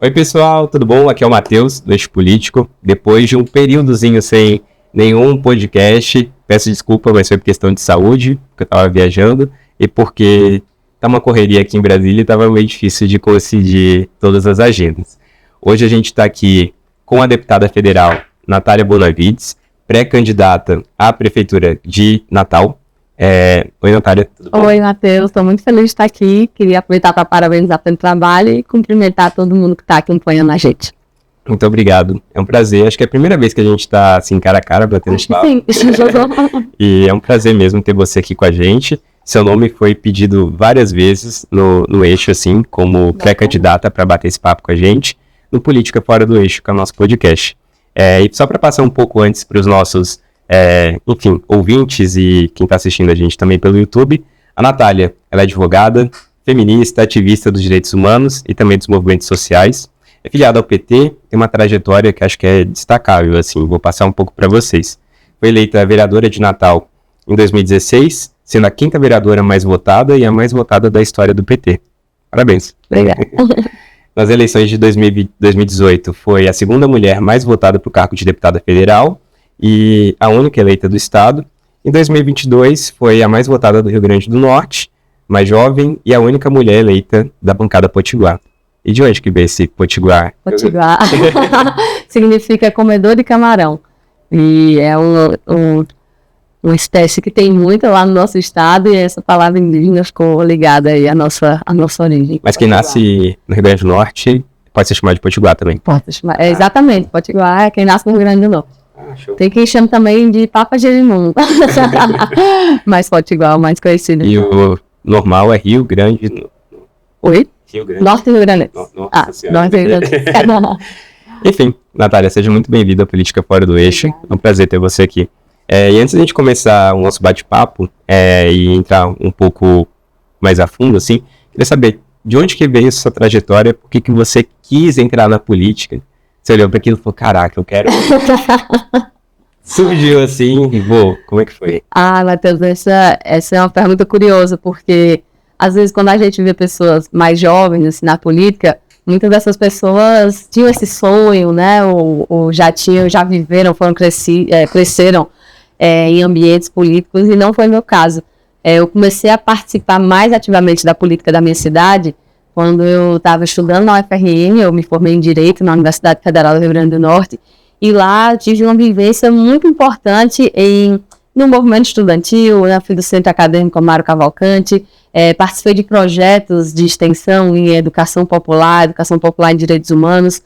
Oi pessoal, tudo bom? Aqui é o Matheus, do Eixo Político. Depois de um períodozinho sem nenhum podcast, peço desculpa, mas foi por questão de saúde, porque eu estava viajando e porque tá uma correria aqui em Brasília e estava meio difícil de coincidir todas as agendas. Hoje a gente está aqui com a deputada federal Natália Bonavides, pré-candidata à Prefeitura de Natal. Oi, Natália, tudo bom? Oi, Matheus, estou muito feliz de estar aqui. Queria aproveitar para parabenizar pelo trabalho e cumprimentar todo mundo que está acompanhando a gente. Muito obrigado, é um prazer. Acho que é a primeira vez que a gente está assim, cara a cara, batendo esse papo. Sim. E é um prazer mesmo ter você aqui com a gente. Seu nome foi pedido várias vezes no Eixo, assim, como pré-candidata para bater esse papo com a gente, no Política Fora do Eixo, que é o nosso podcast. E só para passar um pouco antes para os nossos ouvintes e quem está assistindo a gente também pelo YouTube, a Natália, ela é advogada, feminista, ativista dos direitos humanos e também dos movimentos sociais, é filiada ao PT, tem uma trajetória que acho que é destacável, assim, vou passar um pouco para vocês. Foi eleita vereadora de Natal em 2016, sendo a 5ª vereadora mais votada e a mais votada da história do PT. Parabéns. Obrigada. Nas eleições de 2018, foi a 2ª mulher mais votada para o cargo de deputada federal e a única eleita do estado. Em 2022, foi a mais votada do Rio Grande do Norte, mais jovem e a única mulher eleita da bancada Potiguar. E de onde que veio esse Potiguar? Potiguar significa comedor de camarão. E é uma espécie que tem muito lá no nosso estado e essa palavra indígena ficou ligada aí à nossa origem. Mas quem nasce no Rio Grande do Norte pode ser chamado de Potiguar também? Pode ser chamado, exatamente, Potiguar é quem nasce no Rio Grande do Norte. Tem quem chama também de Papa Jerimum. Mas Potiguar é o mais conhecido. E o normal é Rio Grande. Oi? Rio Grande. Norte Rio Grande. Norte Rio Grande. Enfim, Natália, seja muito bem-vinda à Política Fora do Eixo. É um prazer ter você aqui. E antes da gente começar o nosso bate-papo e entrar um pouco mais a fundo, assim, queria saber de onde que veio essa trajetória, por que você quis entrar na política? Você olhou para aquilo e falou, caraca, eu quero... Surgiu assim e vou. Como é que foi? Matheus, essa é uma pergunta curiosa, porque às vezes quando a gente vê pessoas mais jovens assim, na política, muitas dessas pessoas tinham esse sonho, né? Ou já viveram, cresceram em ambientes políticos e não foi meu caso. Eu comecei a participar mais ativamente da política da minha cidade quando eu estava estudando na UFRN. Eu me formei em Direito na Universidade Federal do Rio Grande do Norte e lá tive uma vivência muito importante no movimento estudantil, né? Fui do Centro Acadêmico Mário Cavalcante, participei de projetos de extensão em educação popular em direitos humanos,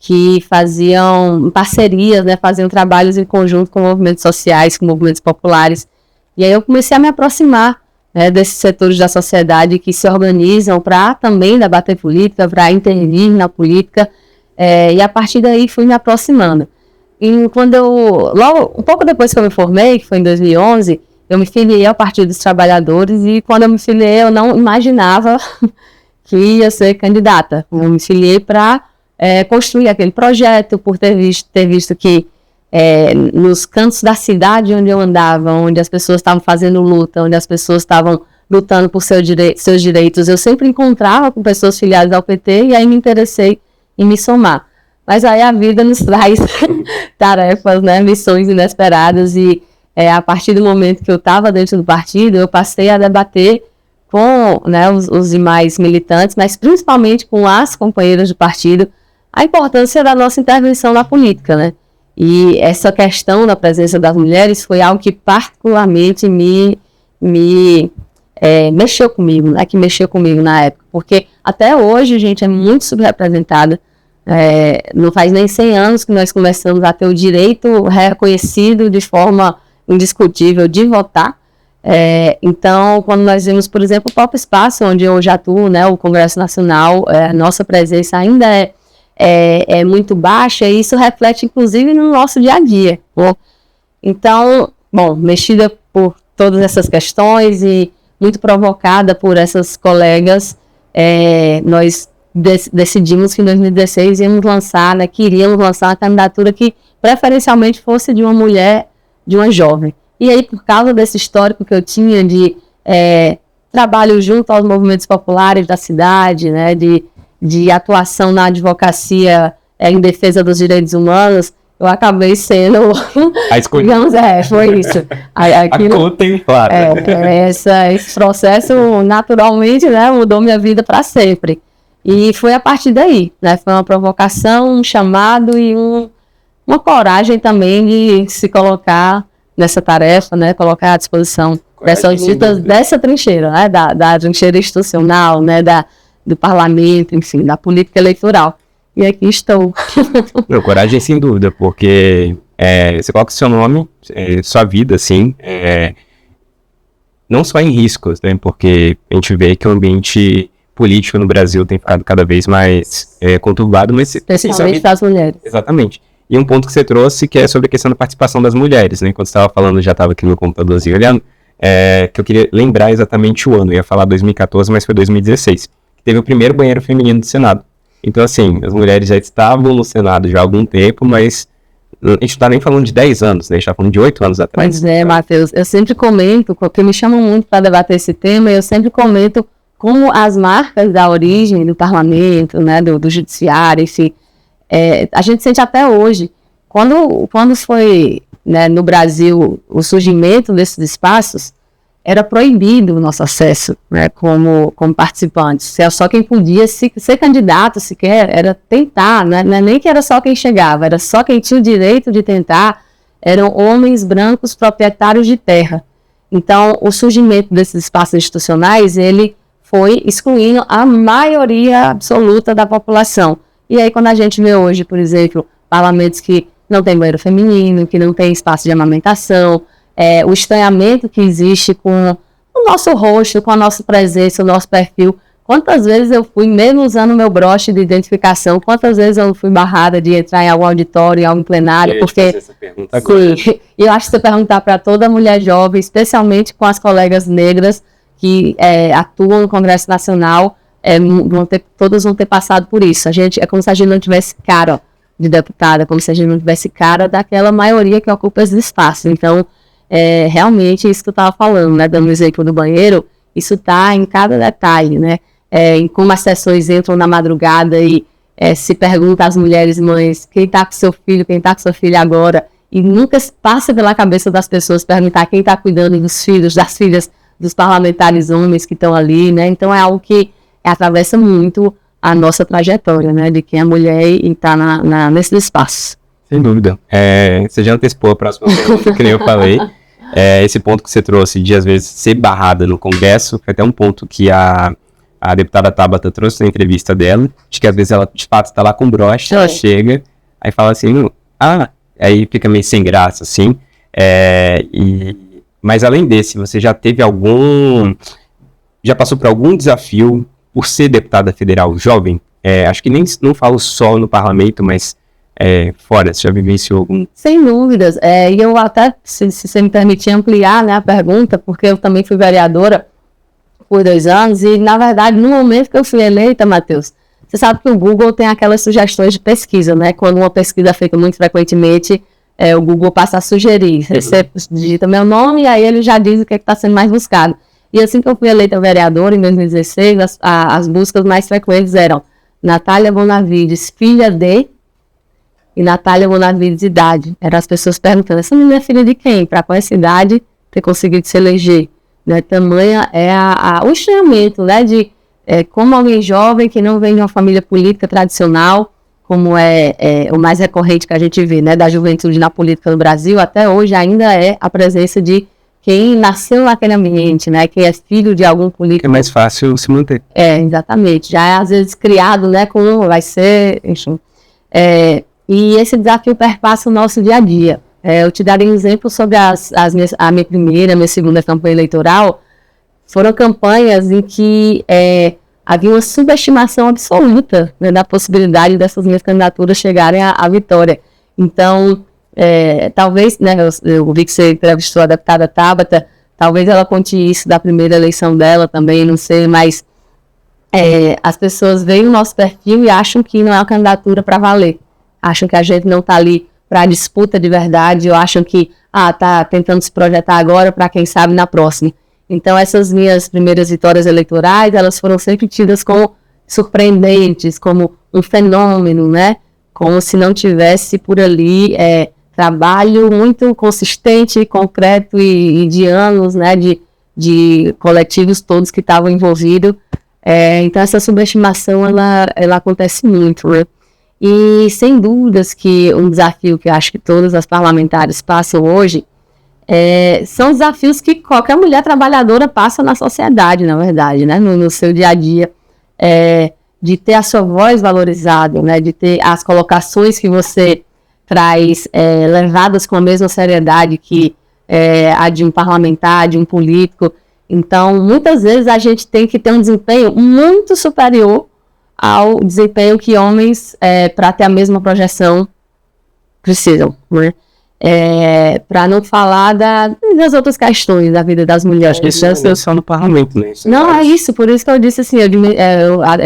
que faziam parcerias, né? Faziam trabalhos em conjunto com movimentos sociais, com movimentos populares. E aí eu comecei a me aproximar, né, desses setores da sociedade que se organizam para também debater política, para intervir na política, e a partir daí fui me aproximando. E logo, um pouco depois que eu me formei, que foi em 2011, eu me filiei ao Partido dos Trabalhadores e quando eu me filiei eu não imaginava que ia ser candidata. Eu me filiei para construir aquele projeto, por ter visto que nos cantos da cidade onde eu andava, onde as pessoas estavam fazendo luta, onde as pessoas estavam lutando por seus direitos, eu sempre encontrava com pessoas filiadas ao PT e aí me interessei em me somar. Mas aí a vida nos traz tarefas, né, missões inesperadas e a partir do momento que eu estava dentro do partido, eu passei a debater com, né, os demais militantes, mas principalmente com as companheiras do partido, a importância da nossa intervenção na política, né? E essa questão da presença das mulheres foi algo que particularmente me mexeu comigo, né? Que mexeu comigo na época, porque até hoje a gente é muito subrepresentada. Não faz nem 100 anos que nós começamos a ter o direito reconhecido de forma indiscutível de votar. Então, quando nós vemos, por exemplo, o próprio espaço onde eu já atuo, né, o Congresso Nacional, nossa presença ainda é muito baixa e isso reflete, inclusive, no nosso dia a dia. Né? Então, mexida por todas essas questões e muito provocada por essas colegas, nós decidimos que em 2016 queríamos lançar uma candidatura que preferencialmente fosse de uma mulher, de uma jovem. E aí, por causa desse histórico que eu tinha de trabalho junto aos movimentos populares da cidade, né, de de atuação na advocacia em defesa dos direitos humanos, eu acabei sendo, digamos, foi isso. Aquilo, a contemplada. Esse processo, naturalmente, né, mudou minha vida para sempre. E foi a partir daí, né, foi uma provocação, um chamado e uma coragem também de se colocar nessa tarefa, né, colocar à disposição dessa trincheira, né, da trincheira institucional, né, do parlamento, enfim, da política eleitoral. E aqui estou. Meu, coragem sem dúvida, porque você coloca o seu nome, sua vida, assim, não só em riscos, né, porque a gente vê que o ambiente político no Brasil tem ficado cada vez mais conturbado, mas principalmente das mulheres. Exatamente. E um ponto que você trouxe, que é sobre a questão da participação das mulheres, né, quando você estava falando, já estava aqui no computadorzinho olhando, que eu queria lembrar exatamente o ano, eu ia falar 2014, mas foi 2016, que teve o primeiro banheiro feminino do Senado. Então, assim, as mulheres já estavam no Senado já há algum tempo, mas a gente não está nem falando de 10 anos, né? A gente está falando de 8 anos atrás. Pois é, Matheus, eu sempre comento, porque me chamam muito para debater esse tema, eu sempre comento como as marcas da origem do parlamento, né, do judiciário, enfim, a gente sente até hoje. Quando foi, né, no Brasil o surgimento desses espaços, era proibido o nosso acesso, né, como participantes. Só quem podia ser candidato sequer era tentar, né, nem que era só quem chegava, era só quem tinha o direito de tentar, eram homens brancos proprietários de terra. Então, o surgimento desses espaços institucionais, ele foi excluindo a maioria absoluta da população. E aí, quando a gente vê hoje, por exemplo, parlamentos que não tem banheiro feminino, que não tem espaço de amamentação, o estranhamento que existe com o nosso rosto, com a nossa presença, o nosso perfil. Quantas vezes eu fui, mesmo usando o meu broche de identificação, quantas vezes eu fui barrada de entrar em algum auditório, em algum plenário, porque... Sim, e eu acho que se perguntar para toda mulher jovem, especialmente com as colegas negras que atuam no Congresso Nacional, todas vão ter passado por isso. É como se a gente não tivesse cara de deputada, como se a gente não tivesse cara daquela maioria que ocupa esses espaços. Então, realmente, isso que eu estava falando, né, dando o exemplo do banheiro, isso está em cada detalhe, né, em como as sessões entram na madrugada e se pergunta às mulheres mães, quem está com seu filho, quem está com sua filha agora, e nunca passa pela cabeça das pessoas perguntar quem está cuidando dos filhos, das filhas dos parlamentares homens que estão ali, né, então é algo que atravessa muito a nossa trajetória, né, de quem é mulher e está nesse espaço. Sem dúvida. Você já antecipou a próxima pergunta, que nem eu falei. Esse ponto que você trouxe de, às vezes, ser barrada no Congresso, foi até um ponto que a deputada Tabata trouxe na entrevista dela, de que, às vezes, ela, de fato, está lá com broche, ela chega, aí fala assim, aí fica meio sem graça, assim. Mas, além desse, você já teve já passou por algum desafio por ser deputada federal jovem? Acho que não falo só no parlamento, mas... fora, você já vivenciou algum? Sem dúvidas, e eu até, se você me permitir ampliar, né, a pergunta, porque eu também fui vereadora por 2 anos, e na verdade, no momento que eu fui eleita, Matheus, você sabe que o Google tem aquelas sugestões de pesquisa, né, quando uma pesquisa é feita muito frequentemente, o Google passa a sugerir, você digita meu nome, e aí ele já diz o que está sendo mais buscado. E assim que eu fui eleita vereadora, em 2016, as buscas mais frequentes eram Natália Bonavides, filha de... e Natália Bonavides, idade. Eram as pessoas perguntando, essa menina é filha de quem? Para qual cidade ter conseguido se eleger? Né? Tamanha é o estranhamento, né, de como alguém jovem que não vem de uma família política tradicional, como o mais recorrente que a gente vê, né, da juventude na política no Brasil, até hoje ainda é a presença de quem nasceu naquele ambiente, né, quem é filho de algum político. É mais fácil se manter. Exatamente. Já é às vezes criado, né, como vai ser, enfim. E esse desafio perpassa o nosso dia a dia. Eu te darei um exemplo sobre a minha primeira, minha segunda campanha eleitoral. Foram campanhas em que havia uma subestimação absoluta, né, da possibilidade dessas minhas candidaturas chegarem à vitória. Então, talvez, né, eu vi que você entrevistou a deputada Tabata, talvez ela conte isso da primeira eleição dela também, não sei, mas as pessoas veem o nosso perfil e acham que não é uma candidatura para valer. Acham que a gente não está ali para disputa de verdade, ou acham que está tentando se projetar agora para quem sabe na próxima. Então essas minhas primeiras vitórias eleitorais, elas foram sempre tidas como surpreendentes, como um fenômeno, né? Como se não tivesse por ali trabalho muito consistente, concreto e de anos, né? De coletivos todos que estavam envolvidos. Então, essa subestimação, ela acontece muito, né? E, sem dúvidas, que um desafio que eu acho que todas as parlamentares passam hoje são desafios que qualquer mulher trabalhadora passa na sociedade, na verdade, né? No seu dia a dia, de ter a sua voz valorizada, né? De ter as colocações que você traz levadas com a mesma seriedade que a de um parlamentar, de um político. Então, muitas vezes a gente tem que ter um desempenho muito superior ao desempenho que homens, para ter a mesma projeção, precisam, né? Para não falar das outras questões da vida das mulheres. Isso é só no parlamento, né? Não, é isso, por isso que eu disse assim,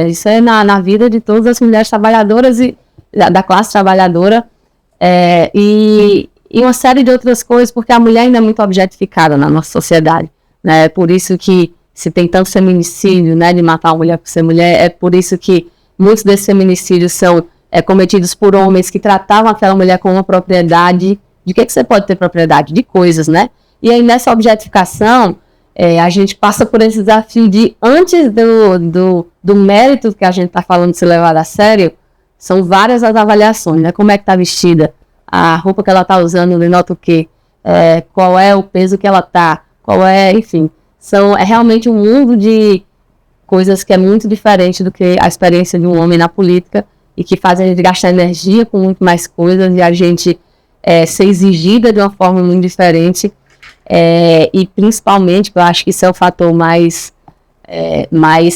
isso é na vida de todas as mulheres trabalhadoras e da classe trabalhadora, e uma série de outras coisas, porque a mulher ainda é muito objetificada na nossa sociedade, né? Por isso que se tem tanto feminicídio, né, de matar uma mulher por ser mulher, é por isso que muitos desses feminicídios são cometidos por homens que tratavam aquela mulher como uma propriedade. De que você pode ter propriedade? De coisas, né? E aí, nessa objetificação, a gente passa por esse desafio de, antes do mérito que a gente está falando de ser levado a sério, são várias as avaliações, né? Como é que está vestida, a roupa que ela está usando, denota o quê? Qual é o peso que ela está, enfim. É realmente um mundo de coisas que é muito diferente do que a experiência de um homem na política e que faz a gente gastar energia com muito mais coisas e a gente ser exigida de uma forma muito diferente, e principalmente, eu acho que isso é o fator mais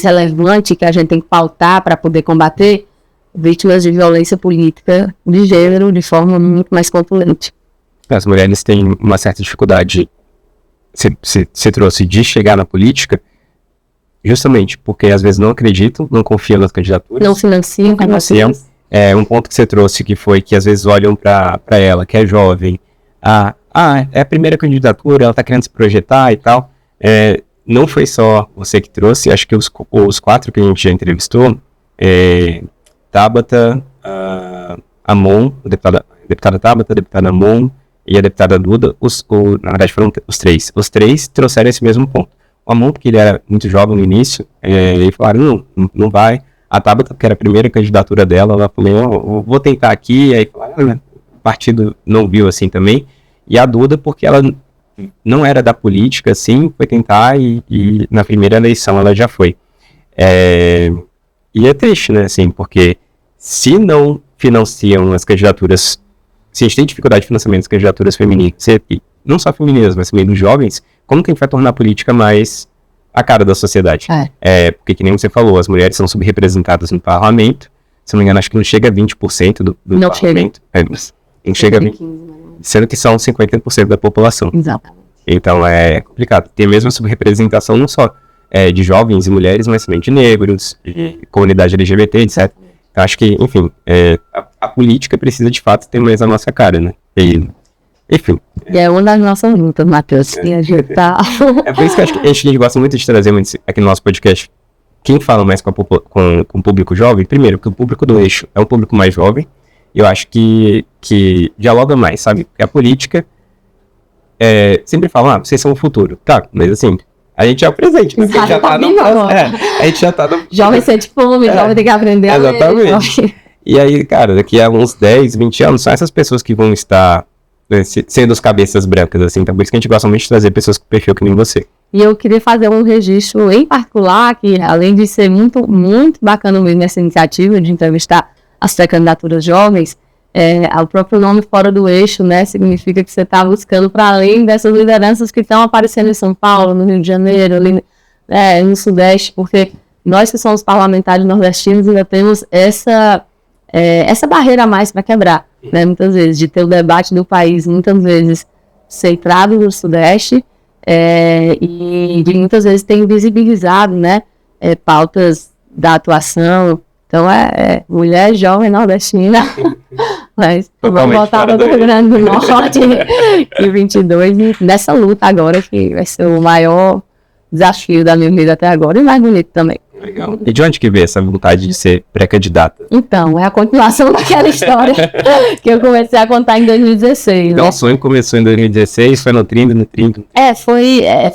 relevante que a gente tem que pautar para poder combater vítimas de violência política de gênero de forma muito mais contundente. As mulheres têm uma certa dificuldade, você trouxe, de chegar na política, justamente porque às vezes não acreditam, não confiam nas candidaturas. Não financiam. Um ponto que você trouxe que foi que às vezes olham para ela, que é jovem, é a primeira candidatura, ela está querendo se projetar e tal. Não foi só você que trouxe, acho que os 4 que a gente já entrevistou, Tabata, Amon, a deputada Tabata, a deputada Amon e a deputada Duda, na verdade foram os 3. Os 3 trouxeram esse mesmo ponto. O Amon, porque ele era muito jovem no início, e falaram, não vai. A Tabata, que era a primeira candidatura dela, ela falou, vou tentar aqui, aí falaram, o partido não viu assim também. E a Duda, porque ela não era da política, assim, foi tentar e na primeira eleição ela já foi. E é triste, né, assim, porque se não financiam as candidaturas, se a gente tem dificuldade de financiamento das candidaturas femininas, não só femininas, mas também dos jovens, como que a gente vai tornar a política mais a cara da sociedade? Porque, que nem você falou, as mulheres são subrepresentadas no parlamento, se não me engano, acho que não chega a 20% do não parlamento. Não chega a 20%, sendo que são 50% da população. Exatamente. Então é complicado. Tem a mesma subrepresentação não só de jovens e mulheres, mas também de negros, de comunidade LGBT, etc. Então acho que, enfim, a política precisa de fato ter mais a nossa cara, né? Enfim. E é uma das nossas lutas, Matheus. É por isso que a gente gosta muito de trazer aqui no nosso podcast quem fala mais com o público jovem. Primeiro, porque o público do Eixo é um público mais jovem. E eu acho que dialoga mais, sabe? Porque a política sempre fala, vocês são o futuro. Tá, mas assim, a gente é o presente, né? A gente já tá no... Jovem sente fome, jovem tem que aprender a ler. Exatamente. E aí, cara, daqui a uns 10, 20 anos, são essas pessoas que vão estar sendo os cabeças brancas, assim. Então, por isso que a gente gosta muito de trazer pessoas com perfil que nem você. E eu queria fazer um registro em particular, que além de ser muito, muito bacana mesmo essa iniciativa de entrevistar as pré-candidaturas jovens, o próprio nome Fora do Eixo, né, significa que você está buscando para além dessas lideranças que estão aparecendo em São Paulo, no Rio de Janeiro, ali, no Sudeste, porque nós que somos parlamentares nordestinos ainda temos essa barreira a mais para quebrar, né, muitas vezes, de ter o debate do país, muitas vezes, centrado no Sudeste, e de muitas vezes tem invisibilizado, né, pautas da atuação. Então, mulher jovem nordestina, mas vamos voltar para o Rio Grande do Norte e 22, e nessa luta agora, que vai ser o maior desafio da minha vida até agora, e mais bonito também. Legal. E de onde que veio essa vontade de ser pré-candidata? Então, é a continuação daquela história que eu comecei a contar em 2016. Então, né? o sonho começou em 2016, foi nutrindo.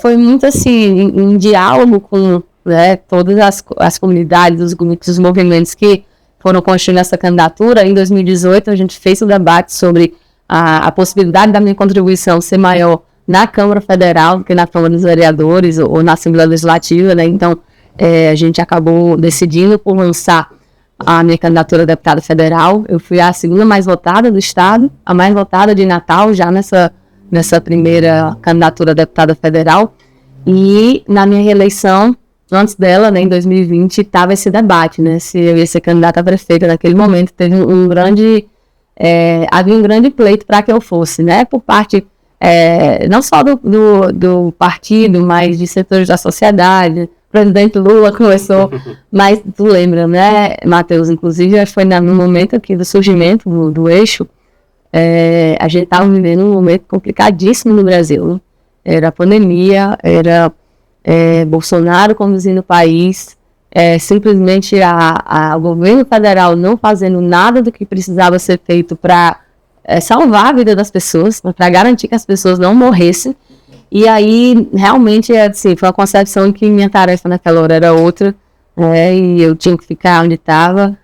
Foi muito assim, em diálogo com, né, todas as comunidades, os grupos, os movimentos que foram construindo essa candidatura. Em 2018, a gente fez um debate sobre a possibilidade da minha contribuição ser maior na Câmara Federal do que na Câmara dos Vereadores ou na Assembleia Legislativa, né? Então, a gente acabou decidindo por lançar a minha candidatura a deputada federal. Eu fui a segunda mais votada do estado, a mais votada de Natal, já nessa primeira candidatura a deputada federal. E na minha reeleição, antes dela, né, em 2020, estava esse debate, né, se eu ia ser candidata a prefeita. Naquele momento teve havia um grande pleito para que eu fosse, né, por parte não só do partido, mas de setores da sociedade. O presidente Lula começou, mas tu lembra, né, Matheus, inclusive foi no momento aqui do surgimento do eixo. A gente estava vivendo um momento complicadíssimo no Brasil, né? Era a pandemia, era Bolsonaro conduzindo o país, simplesmente o governo federal não fazendo nada do que precisava ser feito para salvar a vida das pessoas, para garantir que as pessoas não morressem. E aí, realmente, assim, foi uma concepção que minha tarefa naquela hora era outra, e eu tinha que ficar onde estava.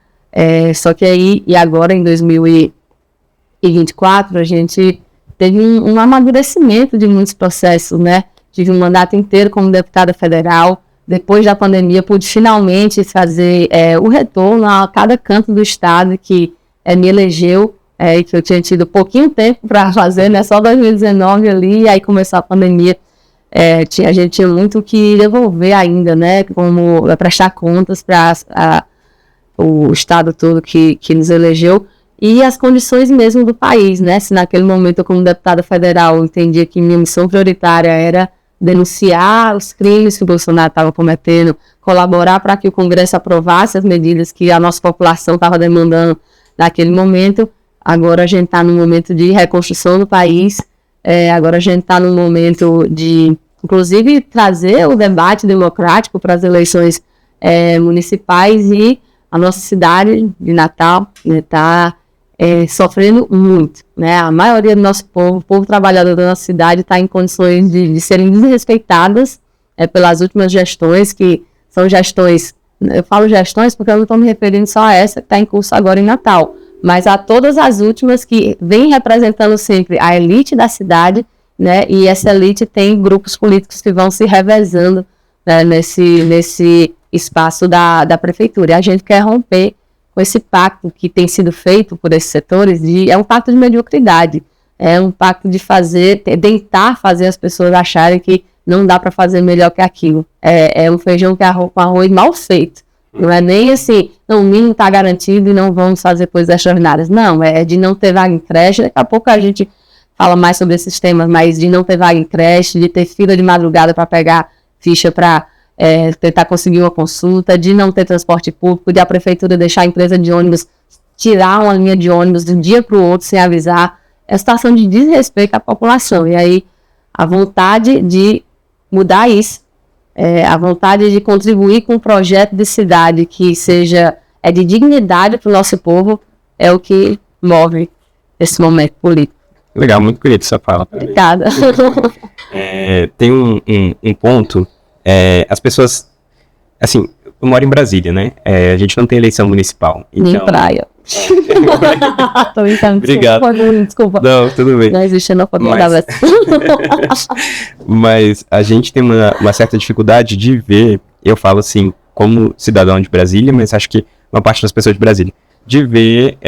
Só que aí, e agora, em 2024, a gente teve um amadurecimento de muitos processos, né? Tive um mandato inteiro como deputada federal. Depois da pandemia, pude finalmente fazer o retorno a cada canto do estado que me elegeu, e que eu tinha tido pouquinho tempo para fazer, né? Só 2019 ali, e aí começou a pandemia. A gente tinha muito que devolver ainda, né? Como prestar contas para o estado todo que nos elegeu. E as condições mesmo do país, né? Se naquele momento eu, como deputada federal, eu entendia que minha missão prioritária era denunciar os crimes que o Bolsonaro estava cometendo, colaborar para que o Congresso aprovasse as medidas que a nossa população estava demandando naquele momento. Agora a gente está num momento de reconstrução do país, agora a gente está num momento de, inclusive, trazer o debate democrático para as eleições municipais, e a nossa cidade de Natal está sofrendo muito, né? A maioria do nosso povo, o povo trabalhador da nossa cidade, está em condições de serem desrespeitadas pelas últimas gestões, que são gestões, eu falo gestões porque eu não estou me referindo só a essa que está em curso agora em Natal, mas a todas as últimas que vêm representando sempre a elite da cidade, né? E essa elite tem grupos políticos que vão se revezando, né, nesse espaço da prefeitura. E a gente quer romper com esse pacto que tem sido feito por esses setores, é um pacto de mediocridade, é um pacto de tentar fazer as pessoas acharem que não dá para fazer melhor que aquilo. É um feijão com arroz mal feito. Não é nem assim, não, o mínimo está garantido e não vamos fazer coisas extraordinárias. Não, é de não ter vaga em creche. Daqui a pouco a gente fala mais sobre esses temas, mas de não ter vaga em creche, de ter fila de madrugada para pegar ficha para tentar conseguir uma consulta, de não ter transporte público, de a prefeitura deixar a empresa de ônibus tirar uma linha de ônibus de um dia para o outro sem avisar. É uma situação de desrespeito à população. E aí a vontade de mudar isso, a vontade de contribuir com um projeto de cidade que seja de dignidade para o nosso povo, é o que move esse momento político. Legal, muito bonito essa fala. Obrigada. Tem um ponto, as pessoas, assim, eu moro em Brasília, né? A gente não tem eleição municipal. Então... Nem praia. Tô brincando. Obrigado. Desculpa. Não, tudo bem. Não existe xenofobia da vez. Mas a gente tem uma certa dificuldade de ver, eu falo assim, como cidadão de Brasília, mas acho que uma parte das pessoas de Brasília, de ver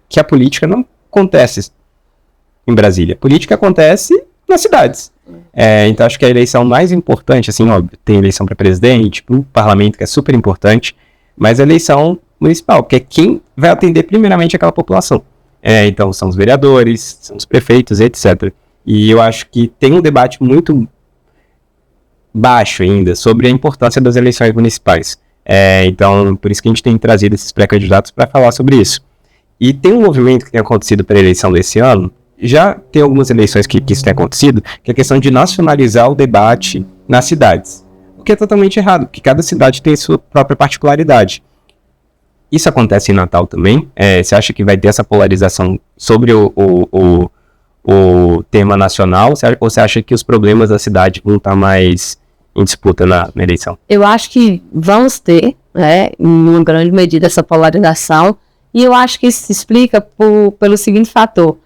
que a política não acontece em Brasília. A política acontece nas cidades. Então acho que a eleição mais importante, assim, óbvio, tem eleição para presidente, para o parlamento, que é super importante, mas a eleição municipal, que é quem vai atender primeiramente aquela população. Então são os vereadores, são os prefeitos, etc. E eu acho que tem um debate muito baixo ainda sobre a importância das eleições municipais. Então, por isso que a gente tem trazido esses pré-candidatos para falar sobre isso. E tem um movimento que tem acontecido para a eleição desse ano, já tem algumas eleições que isso tem acontecido, que é a questão de nacionalizar o debate nas cidades. o que é totalmente errado, porque cada cidade tem sua própria particularidade. Isso acontece em Natal também? Você acha que vai ter essa polarização sobre o tema nacional, ou você acha que os problemas da cidade vão estar mais em disputa na eleição? Eu acho que vamos ter, né, em uma grande medida, essa polarização, e eu acho que isso se explica pelo seguinte fator.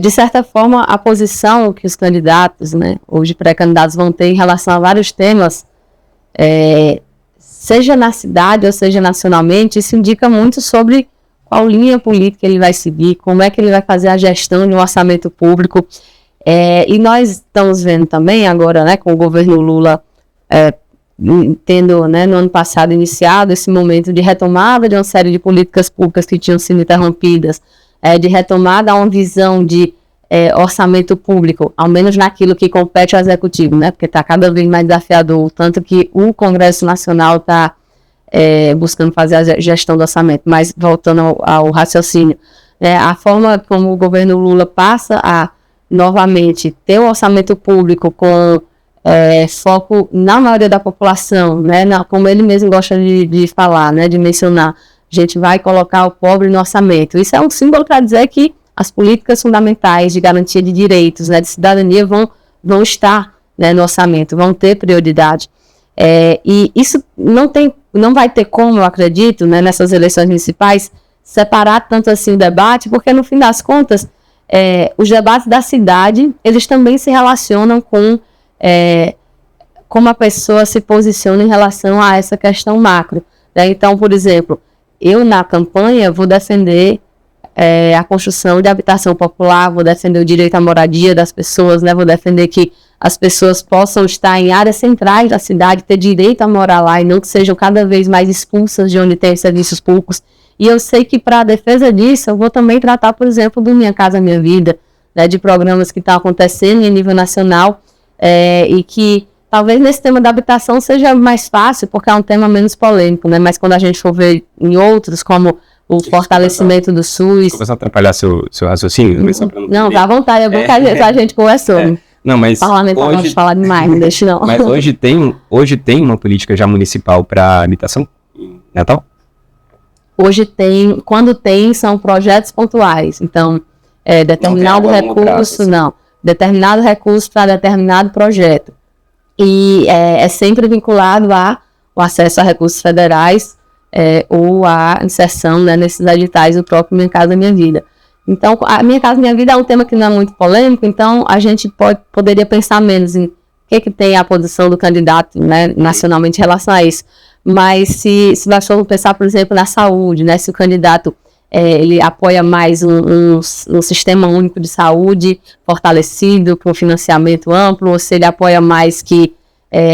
De certa forma, a posição que os candidatos, né, hoje pré-candidatos, vão ter em relação a vários temas, seja na cidade ou seja nacionalmente, isso indica muito sobre qual linha política ele vai seguir, como é que ele vai fazer a gestão de um orçamento público. E nós estamos vendo também agora, né, com o governo Lula tendo, né, no ano passado iniciado esse momento de retomada de uma série de políticas públicas que tinham sido interrompidas, de retomada a uma visão de orçamento público, ao menos naquilo que compete ao executivo, né, porque está cada vez mais desafiador, tanto que o Congresso Nacional está buscando fazer a gestão do orçamento. Mas voltando ao raciocínio, a forma como o governo Lula passa a novamente ter o orçamento público com foco na maioria da população, né, como ele mesmo gosta de falar, né, de mencionar, a gente vai colocar o pobre no orçamento. Isso é um símbolo para dizer que as políticas fundamentais de garantia de direitos, né, de cidadania vão estar, né, no orçamento, vão ter prioridade. E isso não vai ter como, eu acredito, né, nessas eleições municipais, separar tanto assim o debate, porque no fim das contas, os debates da cidade, eles também se relacionam com como a pessoa se posiciona em relação a essa questão macro, né? Então, por exemplo, eu na campanha vou defender a construção de habitação popular, vou defender o direito à moradia das pessoas, né? Vou defender que as pessoas possam estar em áreas centrais da cidade, ter direito a morar lá e não que sejam cada vez mais expulsas de onde tem serviços públicos. E eu sei que para a defesa disso, eu vou também tratar, por exemplo, do Minha Casa Minha Vida, né? De programas que estão acontecendo em nível nacional e que talvez nesse tema da habitação seja mais fácil, porque é um tema menos polêmico, né? Mas quando a gente for ver em outros, como o fortalecimento do SUS... Começar a atrapalhar seu raciocínio? Não, dá à vontade, é bom que a gente conversou. Não, mas parlamentar hoje... pode falar demais, não deixa não. Mas hoje tem uma política já municipal para habitação em Natal? Hoje tem, quando tem, são projetos pontuais. Então, determinado recurso, determinado recurso para determinado projeto. E é sempre vinculado ao acesso a recursos federais ou à inserção, né, nesses editais do próprio Minha Casa Minha Vida. Então, a Minha Casa Minha Vida é um tema que não é muito polêmico, então a gente poderia pensar menos em o que tem a posição do candidato, né, nacionalmente em relação a isso. Mas se nós formos pensar, por exemplo, na saúde, né, se o candidato ele apoia mais um sistema único de saúde fortalecido, com financiamento amplo, ou se ele apoia mais que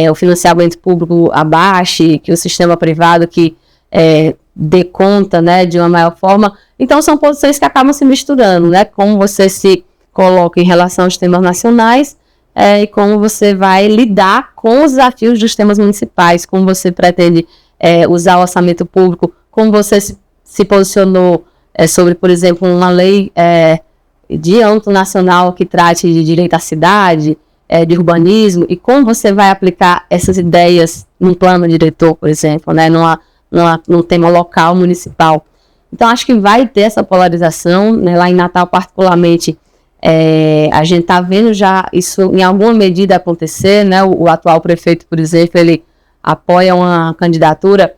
o financiamento público abaixe, que o sistema privado que dê conta, né, de uma maior forma. Então, são posições que acabam se misturando, né, como você se coloca em relação aos temas nacionais e como você vai lidar com os desafios dos temas municipais, como você pretende usar o orçamento público, como você se posicionou sobre, por exemplo, uma lei de âmbito nacional que trate de direito à cidade, de urbanismo, e como você vai aplicar essas ideias num plano diretor, por exemplo, né, num tema local, municipal. Então, acho que vai ter essa polarização, né, lá em Natal, particularmente, a gente está vendo já isso em alguma medida acontecer, né, o atual prefeito, por exemplo, ele apoia uma candidatura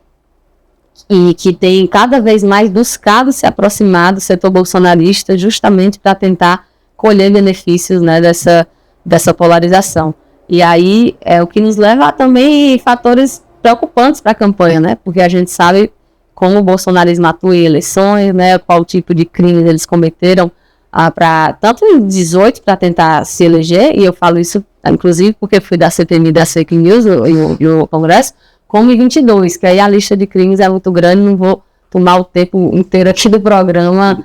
e que tem cada vez mais buscado se aproximar do setor bolsonarista justamente para tentar colher benefícios, né, dessa polarização. E aí o que nos leva a também fatores preocupantes para a campanha, né, porque a gente sabe como o bolsonarismo atua em eleições, né, qual tipo de crimes eles cometeram, tanto em 2018 para tentar se eleger, e eu falo isso inclusive porque fui da CPMI das fake news e o Congresso, como em 22, que aí a lista de crimes é muito grande, não vou tomar o tempo inteiro aqui do programa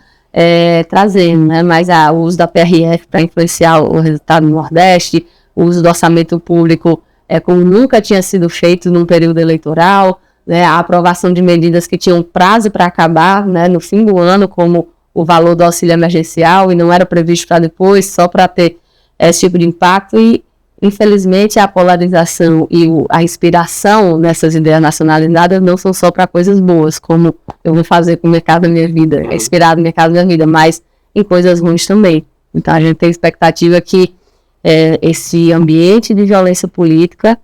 trazendo, né? Mas o uso da PRF para influenciar o resultado no Nordeste, o uso do orçamento público como nunca tinha sido feito num período eleitoral, né? A aprovação de medidas que tinham prazo para acabar, né, no fim do ano, como o valor do auxílio emergencial, e não era previsto para depois, só para ter esse tipo de impacto, e infelizmente, a polarização e a inspiração nessas ideias nacionalizadas não são só para coisas boas, como eu vou fazer com o mercado da minha vida, é inspirado no mercado da minha vida, mas em coisas ruins também. Então, a gente tem expectativa que esse ambiente de violência política,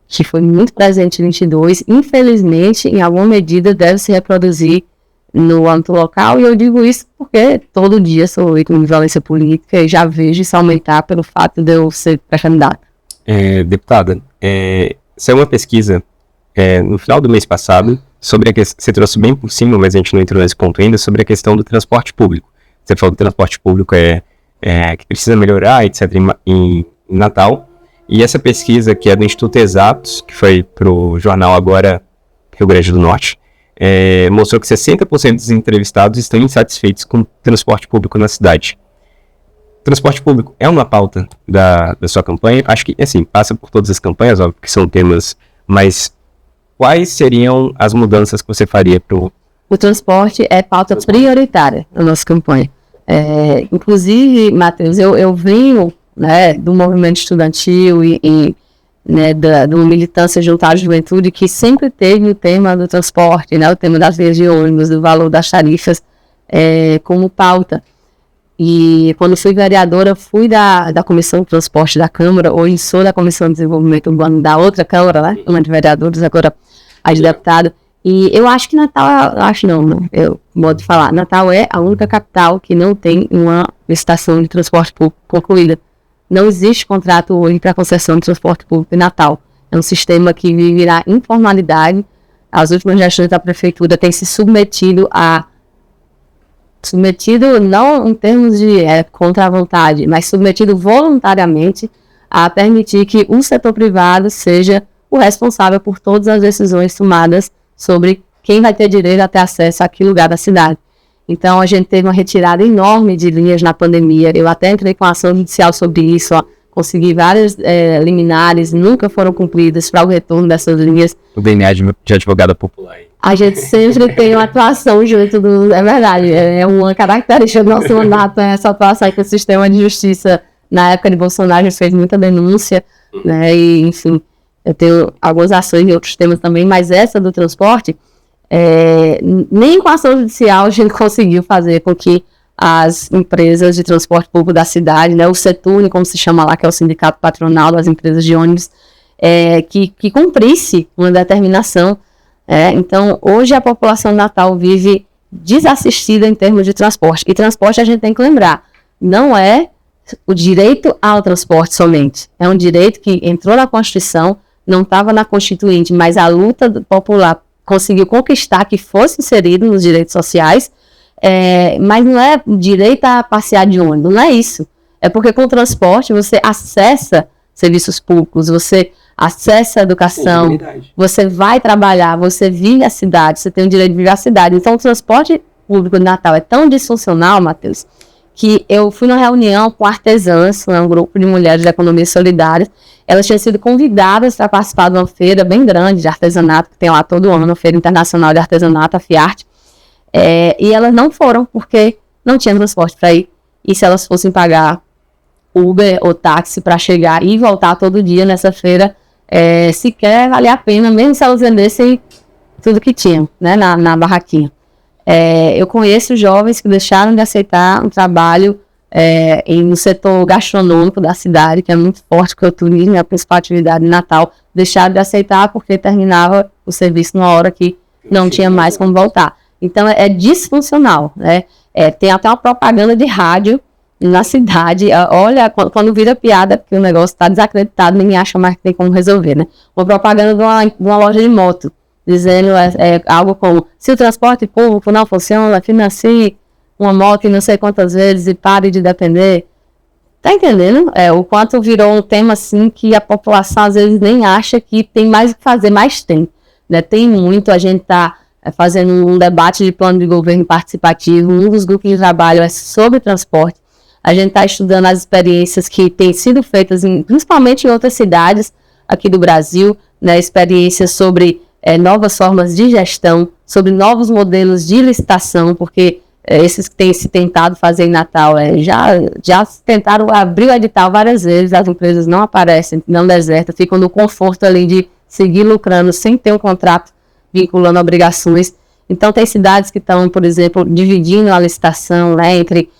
que foi muito presente em 22, infelizmente, em alguma medida, deve se reproduzir no âmbito local, e eu digo isso porque todo dia sou vítima de violência política e já vejo isso aumentar pelo fato de eu ser pré-candidata. Deputada, saiu uma pesquisa no final do mês passado, sobre a questão, você trouxe bem por cima, mas a gente não entrou nesse ponto ainda, sobre a questão do transporte público. Você falou que o transporte público que precisa melhorar, etc., em Natal, e essa pesquisa, que é do Instituto Exatos, que foi para o jornal Agora Rio Grande do Norte, mostrou que 60% dos entrevistados estão insatisfeitos com o transporte público na cidade. Transporte público é uma pauta da sua campanha? Acho que, assim, passa por todas as campanhas, óbvio que são temas, mas quais seriam as mudanças que você faria para o... O transporte é pauta prioritária na nossa campanha. Inclusive, Matheus, eu venho, né, do movimento estudantil e né, da militância junto à juventude, que sempre teve o tema do transporte, né, o tema das vias de ônibus, do valor das tarifas como pauta. E quando fui vereadora, fui da Comissão de Transporte da Câmara, hoje sou da Comissão de Desenvolvimento Urbano da outra Câmara, né, uma de vereadores, agora a de deputado. E eu acho que Natal, eu modo de falar, Natal é a única capital que não tem uma licitação de transporte público concluída. Não existe contrato hoje para concessão de transporte público em Natal. É um sistema que viverá informalidade. As últimas gestões da prefeitura têm se submetido não em termos de contra a vontade, mas submetido voluntariamente a permitir que o setor privado seja o responsável por todas as decisões tomadas sobre quem vai ter direito a ter acesso a que lugar da cidade. Então, a gente teve uma retirada enorme de linhas na pandemia. Eu até entrei com ação judicial sobre isso, consegui várias liminares, nunca foram cumpridas para o retorno dessas linhas. O DNA de advogada popular. A gente sempre tem uma atuação junto do... É verdade, é uma característica do nosso mandato, essa atuação com o sistema de justiça. Na época de Bolsonaro, a gente fez muita denúncia, né, e, enfim, eu tenho algumas ações em outros temas também, mas essa do transporte... nem com a ação judicial a gente conseguiu fazer com que as empresas de transporte público da cidade, né, o Seturne, como se chama lá, que é o sindicato patronal das empresas de ônibus, que cumprisse uma determinação. Então, hoje a população de Natal vive desassistida em termos de transporte. E transporte, a gente tem que lembrar, não é o direito ao transporte somente. É um direito que entrou na Constituição, não estava na Constituinte, mas a luta popular conseguiu conquistar que fosse inserido nos direitos sociais, mas não é direito a passear de ônibus, não é isso. É porque com o transporte você acessa serviços públicos, você acessa a educação, você vai trabalhar, você vive a cidade, você tem o direito de viver a cidade. Então o transporte público de Natal é tão disfuncional, Matheus, que eu fui numa reunião com artesãs, um grupo de mulheres da economia solidária. Elas tinham sido convidadas para participar de uma feira bem grande de artesanato, que tem lá todo ano, a Feira Internacional de Artesanato, a FIART, e elas não foram, porque não tinha transporte para ir, e se elas fossem pagar Uber ou táxi para chegar e voltar todo dia nessa feira, sequer valia a pena, mesmo se elas vendessem tudo que tinham, né, na barraquinha. Eu conheço jovens que deixaram de aceitar um trabalho no setor gastronômico da cidade, que é muito forte, porque o turismo é a principal atividade de Natal, deixaram de aceitar porque terminava o serviço numa hora que não tinha mais como voltar. Então é disfuncional, né? Tem até uma propaganda de rádio na cidade, olha, quando vira piada, porque o negócio está desacreditado, ninguém acha mais que tem como resolver, né? Uma propaganda de uma loja de moto, dizendo algo como, se o transporte público não funciona, financie uma moto e não sei quantas vezes e pare de depender. Tá entendendo? O quanto virou um tema assim que a população às vezes nem acha que tem mais o que fazer, mas tem. Né? Tem muito, a gente está fazendo um debate de plano de governo participativo, um dos grupos de trabalho é sobre transporte. A gente está estudando as experiências que têm sido feitas, principalmente em outras cidades aqui do Brasil, né? Experiências sobre novas formas de gestão, sobre novos modelos de licitação, porque esses que têm se tentado fazer em Natal, já tentaram abrir o edital várias vezes, as empresas não aparecem, não desertam, ficam no conforto ali de seguir lucrando sem ter um contrato vinculando obrigações. Então, tem cidades que estão, por exemplo, dividindo a licitação, né, entre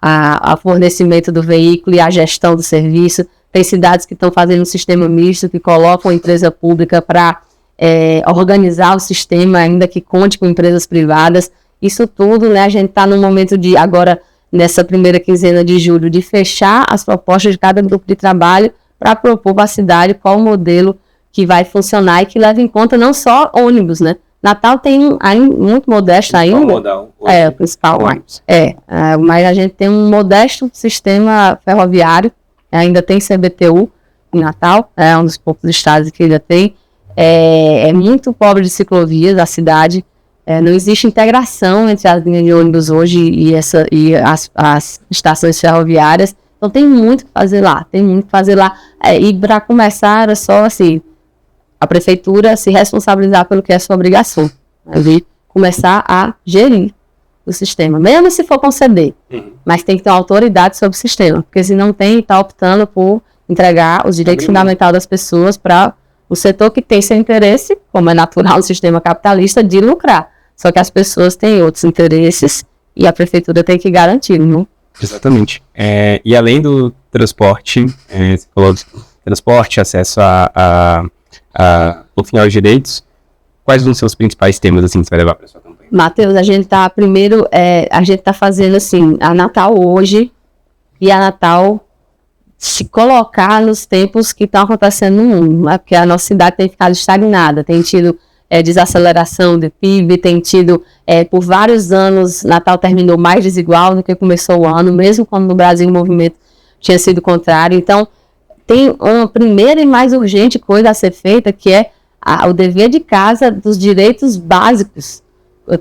a fornecimento do veículo e a gestão do serviço. Tem cidades que estão fazendo um sistema misto, que colocam a empresa pública para organizar o sistema, ainda que conte com empresas privadas. Isso tudo, né, a gente está no momento de, agora, nessa primeira quinzena de julho, de fechar as propostas de cada grupo de trabalho para propor para a cidade qual o modelo que vai funcionar e que leva em conta não só ônibus, né? Natal tem muito modesto ainda. Modal, o principal. Mas a gente tem um modesto sistema ferroviário, ainda tem CBTU em Natal, é um dos poucos estados que ainda tem. É muito pobre de ciclovias a cidade. Não existe integração entre as linhas de ônibus hoje e as estações ferroviárias. Então tem muito que fazer lá, e para começar era só assim, a prefeitura se responsabilizar pelo que é sua obrigação, de começar a gerir o sistema, mesmo se for conceder, mas tem que ter uma autoridade sobre o sistema, porque se não tem, está optando por entregar os direitos fundamentais das pessoas para o setor que tem seu interesse, como é natural no sistema capitalista, de lucrar. Só que as pessoas têm outros interesses e a prefeitura tem que garantir, não? Exatamente. E além do transporte, você falou transporte, acesso ao final de direitos, quais são os seus principais temas assim, que você vai levar para a sua campanha? Matheus, a gente está fazendo assim, a Natal hoje e a Natal se colocar nos tempos que estão acontecendo no mundo, né? Porque a nossa cidade tem ficado estagnada, tem tido desaceleração do PIB, tem tido, por vários anos, Natal terminou mais desigual do que começou o ano, mesmo quando no Brasil o movimento tinha sido contrário. Então, tem uma primeira e mais urgente coisa a ser feita, que é o dever de casa dos direitos básicos. Eu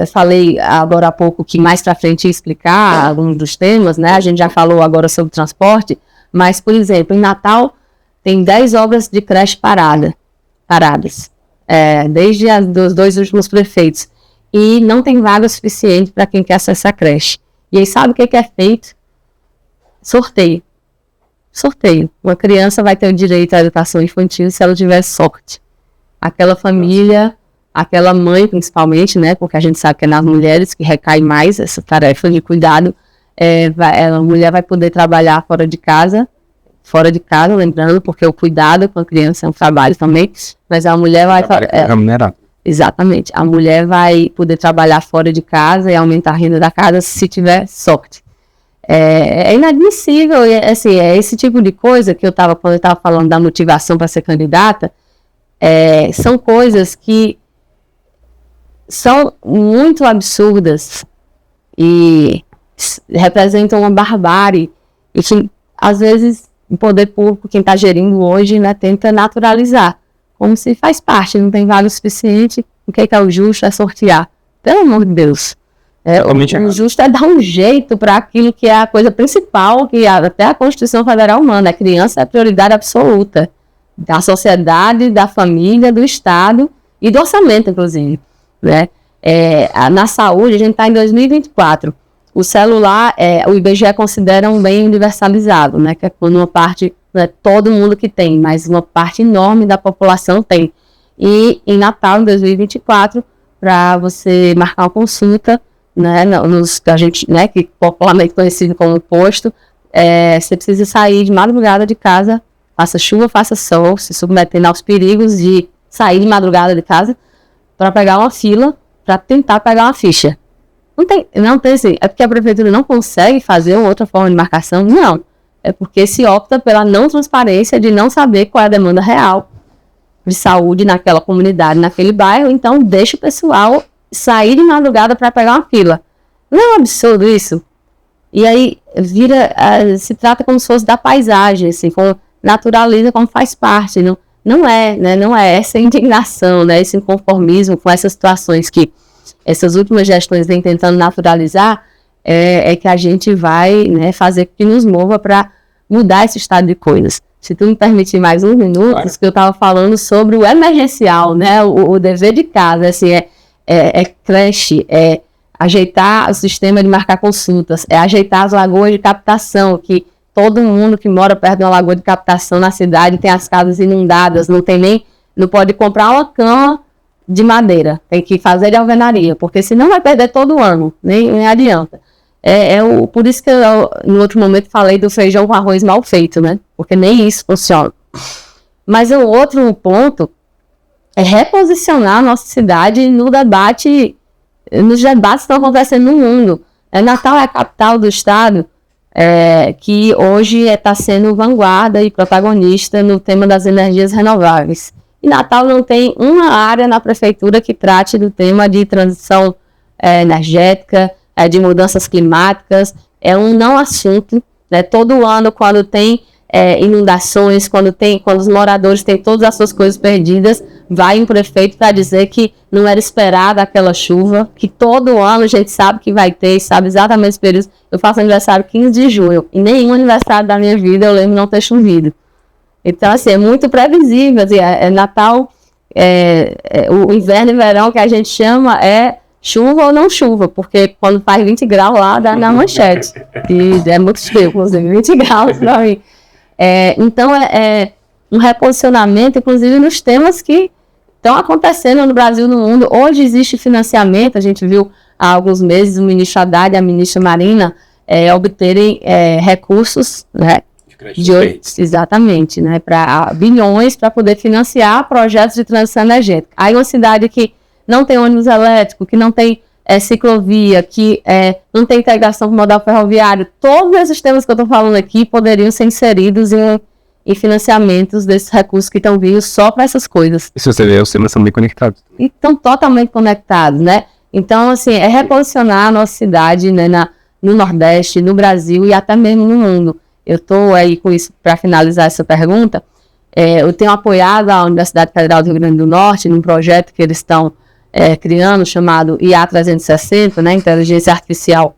falei agora há pouco que mais para frente ia explicar alguns dos temas, né? A gente já falou agora sobre transporte, mas, por exemplo, em Natal tem 10 obras de creche paradas, desde dos 2 últimos prefeitos, e não tem vaga suficiente para quem quer acessar a creche. E aí sabe o que é feito? Sorteio. Uma criança vai ter o direito à educação infantil se ela tiver sorte. Aquela família, aquela mãe principalmente, né, porque a gente sabe que é nas mulheres que recai mais essa tarefa de cuidado, a mulher vai poder trabalhar fora de casa, lembrando, porque o cuidado com a criança é um trabalho também, mas a mulher vai... Exatamente, a mulher vai poder trabalhar fora de casa e aumentar a renda da casa se tiver sorte. É inadmissível, assim, esse tipo de coisa que quando eu estava falando da motivação para ser candidata, são coisas que são muito absurdas e representam uma barbárie e que, às vezes, o poder público, quem está gerindo hoje, né, tenta naturalizar, como se faz parte, não tem vaga suficiente, o que é o justo é sortear. Pelo amor de Deus. O justo é dar um jeito para aquilo que é a coisa principal, que até a Constituição Federal manda. A criança é a prioridade absoluta da sociedade, da família, do Estado e do orçamento, inclusive. Né? Na saúde, a gente está em 2024. O celular, o IBGE considera um bem universalizado, né? Que é quando uma parte, não é todo mundo que tem, mas uma parte enorme da população tem. E em Natal, em 2024, para você marcar uma consulta, né, que popularmente conhecido como posto, você precisa sair de madrugada de casa, faça chuva, faça sol, se submetendo aos perigos de sair de madrugada de casa para pegar uma fila, para tentar pegar uma ficha. Não tem assim, é porque a prefeitura não consegue fazer uma outra forma de marcação? Não, é porque se opta pela não transparência de não saber qual é a demanda real de saúde naquela comunidade, naquele bairro, então deixa o pessoal sair de madrugada para pegar uma fila. Não é um absurdo isso? E aí se trata como se fosse da paisagem, assim, naturaliza como faz parte. Não é essa indignação, né, esse inconformismo com essas situações que essas últimas gestões vêm tentando naturalizar, que a gente vai, né, fazer que nos mova para mudar esse estado de coisas. Se tu me permitir mais uns minutos, claro. Que eu estava falando sobre o emergencial, né, o dever de casa, assim, creche, ajeitar o sistema de marcar consultas, é ajeitar as lagoas de captação, que todo mundo que mora perto de uma lagoa de captação na cidade tem as casas inundadas, não pode comprar uma cama de madeira, tem que fazer de alvenaria, porque senão vai perder todo ano, nem adianta. Por isso que eu, em outro momento, falei do feijão com arroz mal feito, né? Porque nem isso funciona. Mas o outro ponto é reposicionar a nossa cidade no debate, nos debates que estão acontecendo no mundo. Natal é a capital do estado, que hoje está sendo vanguarda e protagonista no tema das energias renováveis. E Natal não tem uma área na prefeitura que trate do tema de transição energética, de mudanças climáticas. É um não assunto, né? Todo ano, quando tem inundações, quando os moradores têm todas as suas coisas perdidas, vai um prefeito para dizer que não era esperada aquela chuva, que todo ano a gente sabe que vai ter, sabe exatamente esse período. Eu faço aniversário 15 de junho, e nenhum aniversário da minha vida eu lembro não ter chovido. Então, assim, é muito previsível. Assim, Natal, o inverno e verão que a gente chama chuva ou não chuva, porque quando faz 20 graus lá, dá na manchete. E é muito frio, inclusive, 20 graus para mim. Então, um reposicionamento, inclusive, nos temas que estão acontecendo no Brasil e no mundo. Hoje existe financiamento, a gente viu há alguns meses o ministro Haddad e a ministra Marina obterem recursos, né? Exatamente, né? Para bilhões para poder financiar projetos de transição energética. Aí uma cidade que não tem ônibus elétrico, que não tem ciclovia, que não tem integração com o modal ferroviário, todos esses temas que eu estou falando aqui poderiam ser inseridos em financiamentos desses recursos que estão vindo só para essas coisas. E se você ver, os temas são bem conectados. E estão totalmente conectados, né? Então, assim, reposicionar a nossa cidade, né, no Nordeste, no Brasil e até mesmo no mundo. Eu estou aí com isso para finalizar essa pergunta. Eu tenho apoiado a Universidade Federal do Rio Grande do Norte num projeto que eles estão criando, chamado IA 360, né, Inteligência Artificial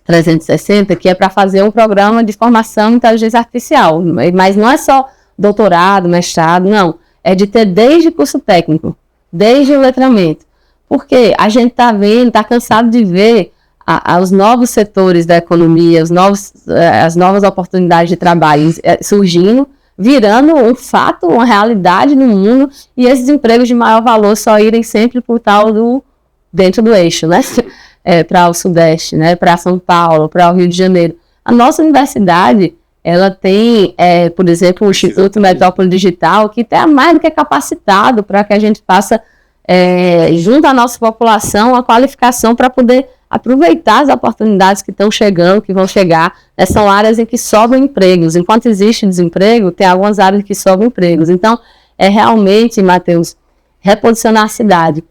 360, que é para fazer um programa de formação em inteligência artificial. Mas não é só doutorado, mestrado, não. É de ter desde curso técnico, desde o letramento. Porque a gente está cansado de ver os novos setores da economia, as novas oportunidades de trabalho surgindo, virando um fato, uma realidade no mundo, e esses empregos de maior valor só irem sempre por dentro do eixo, né? Para o Sudeste, né? Para São Paulo, para o Rio de Janeiro. A nossa universidade, ela tem, por exemplo, o Instituto Metrópole Digital, que está mais do que capacitado para que a gente faça, junto à nossa população, a qualificação para poder aproveitar as oportunidades que estão chegando, que vão chegar. São áreas em que sobram empregos. Enquanto existe desemprego, tem algumas áreas que sobram empregos. Então, realmente, Matheus, reposicionar a cidade.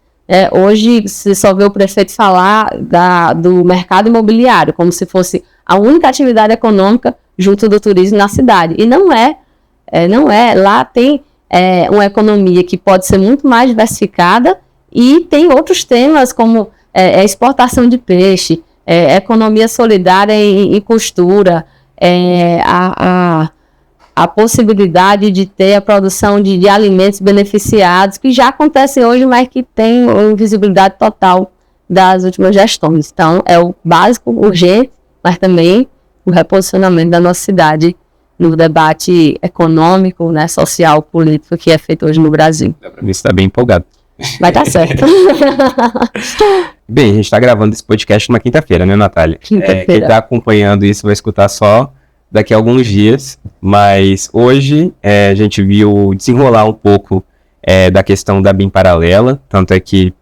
Hoje, se só vê o prefeito falar do mercado imobiliário, como se fosse a única atividade econômica junto do turismo na cidade. E não é. Lá tem uma economia que pode ser muito mais diversificada e tem outros temas como exportação de peixe, economia solidária em costura, a possibilidade de ter a produção de alimentos beneficiados, que já acontecem hoje, mas que tem uma invisibilidade total das últimas gestões. Então, é o básico, urgente, mas também o reposicionamento da nossa cidade no debate econômico, né, social, político que é feito hoje no Brasil. Você está bem empolgado. Vai dar certo. Bem, a gente está gravando esse podcast numa quinta-feira, né, Natália? Quinta-feira. Quem está acompanhando isso vai escutar só daqui a alguns dias, mas hoje a gente viu desenrolar um pouco da questão da BIM paralela, tanto é que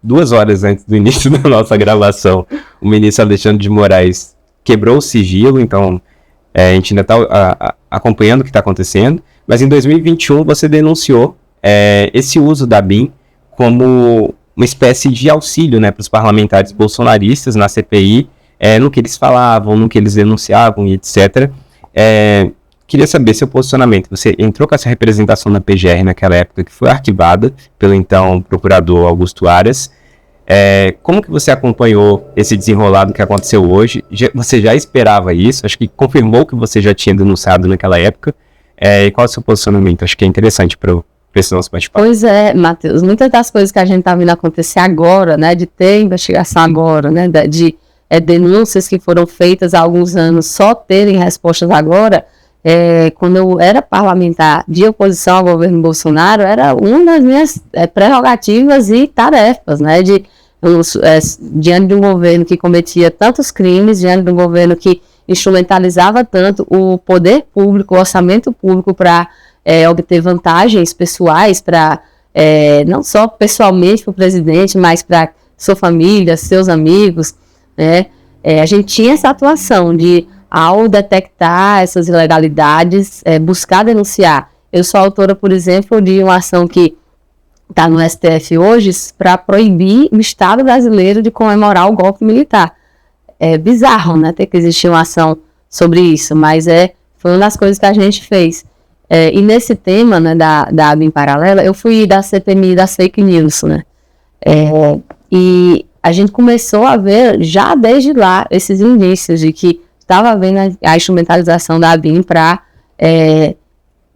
2 horas antes do início da nossa gravação, o ministro Alexandre de Moraes quebrou o sigilo, então a gente ainda está acompanhando o que está acontecendo, mas em 2021 você denunciou esse uso da BIM como uma espécie de auxílio, né, para os parlamentares bolsonaristas na CPI, no que eles falavam, no que eles denunciavam e etc. Queria saber seu posicionamento. Você entrou com essa representação na PGR naquela época, que foi arquivada pelo então procurador Augusto Aras. Como que você acompanhou esse desenrolado que aconteceu hoje? Você já esperava isso? Acho que confirmou que você já tinha denunciado naquela época. E qual é o seu posicionamento? Acho que é interessante para o esse nosso bate-papo. Pois é, Matheus, muitas das coisas que a gente está vendo acontecer agora, né, de ter investigação agora, né, de denúncias que foram feitas há alguns anos só terem respostas agora, quando eu era parlamentar de oposição ao governo Bolsonaro, era uma das minhas prerrogativas e tarefas, né, diante de um governo que cometia tantos crimes, diante de um governo que instrumentalizava tanto o poder público, o orçamento público para obter vantagens pessoais, para não só pessoalmente para o presidente, mas para sua família, seus amigos, né? A gente tinha essa atuação de, ao detectar essas ilegalidades, buscar denunciar. Eu sou autora, por exemplo, de uma ação que está no STF hoje para proibir o Estado brasileiro de comemorar o golpe militar. É bizarro, né, ter que existir uma ação sobre isso, mas foi uma das coisas que a gente fez. E nesse tema, né, da ABIN paralela, eu fui da CPMI das fake news, né, e a gente começou a ver, já desde lá, esses indícios de que estava havendo a instrumentalização da ABIN para,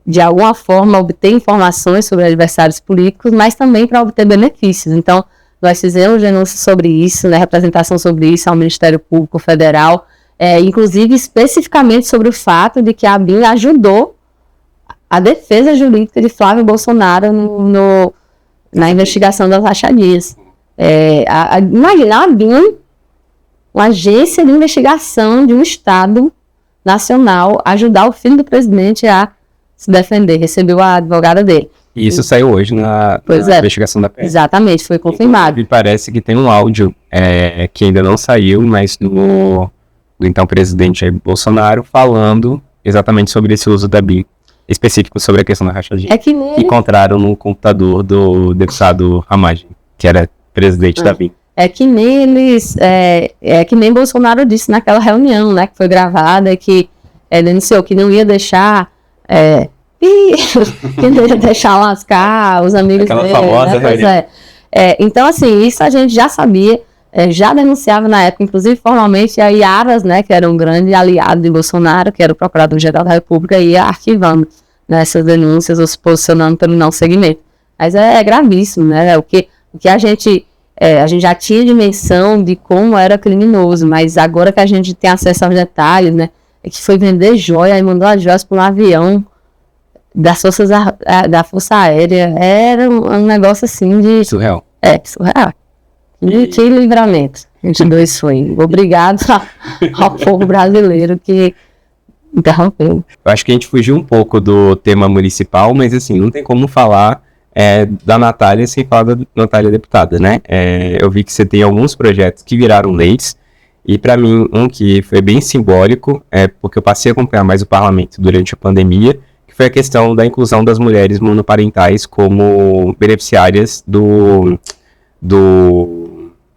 de alguma forma, obter informações sobre adversários políticos, mas também para obter benefícios. Então, nós fizemos denúncias sobre isso, né, representação sobre isso ao Ministério Público Federal, inclusive especificamente sobre o fato de que a ABIN ajudou a defesa jurídica de Flávio Bolsonaro na investigação das rachadias. Imagina a ABIN, uma agência de investigação de um Estado nacional, ajudar o filho do presidente a se defender, recebeu a advogada dele. E isso saiu hoje na investigação da PF. Exatamente, foi confirmado. E parece que tem um áudio que ainda não saiu, mas do então presidente Jair Bolsonaro falando exatamente sobre esse uso da BIM, específico sobre a questão da rachadinha. Que encontraram no computador do deputado Ramagem, que era presidente da BIM. Que nem eles, que nem Bolsonaro disse naquela reunião, né, que foi gravada, que denunciou que não ia deixar... que não ia deixar lascar os amigos aquela dele. Famosa, né? Então, assim, isso a gente já sabia, já denunciava na época, inclusive formalmente, a Iaras, né, que era um grande aliado de Bolsonaro, que era o Procurador-Geral da República, ia arquivando, né, essas denúncias ou se posicionando pelo não segmento. Mas é gravíssimo, né? O que a gente já tinha dimensão de como era criminoso, mas agora que a gente tem acesso aos detalhes, né, que foi vender joia e mandou as joias para um avião das forças da Força Aérea, era um negócio assim de... Surreal. Surreal. Que livramento. 22 foi. Obrigado ao povo brasileiro que interrompeu. Eu acho que a gente fugiu um pouco do tema municipal, mas assim, não tem como falar da Natália sem falar da Natália deputada, né? Eu vi que você tem alguns projetos que viraram leis, e para mim, um que foi bem simbólico, porque eu passei a acompanhar mais o parlamento durante a pandemia, que foi a questão da inclusão das mulheres monoparentais como beneficiárias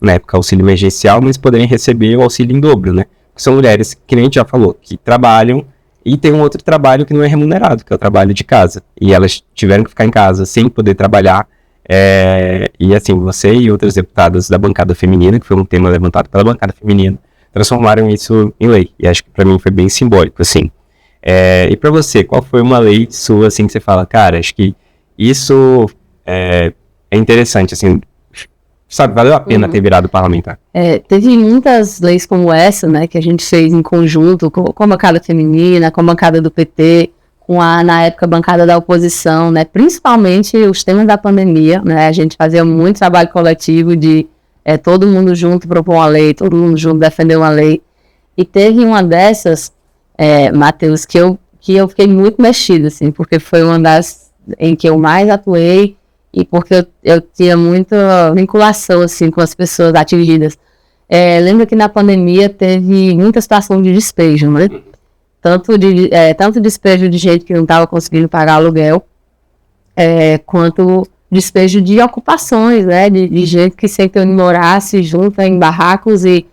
na época, auxílio emergencial, mas poderem receber o auxílio em dobro, né? São mulheres, que nem a gente já falou, que trabalham e tem um outro trabalho que não é remunerado, que é o trabalho de casa. E elas tiveram que ficar em casa sem poder trabalhar. E assim, você e outras deputadas da bancada feminina, que foi um tema levantado pela bancada feminina, transformaram isso em lei. E acho que para mim foi bem simbólico, assim. E para você, qual foi uma lei sua, assim, que você fala, cara, acho que isso é interessante, assim, sabe, valeu a pena ter virado parlamentar? Teve muitas leis como essa, né, que a gente fez em conjunto com a bancada feminina, com a bancada do PT, na época, a bancada da oposição, né, principalmente os temas da pandemia, né, a gente fazia muito trabalho coletivo de todo mundo junto propor uma lei, todo mundo junto defender uma lei, e teve uma dessas, Matheus, que eu fiquei muito mexida, assim, porque foi uma das em que eu mais atuei, e porque eu tinha muita vinculação, assim, com as pessoas atingidas. Lembro que na pandemia teve muita situação de despejo, né? Tanto despejo de gente que não estava conseguindo pagar aluguel, quanto despejo de ocupações, né? De gente que sem ter onde morar, se junta em barracos e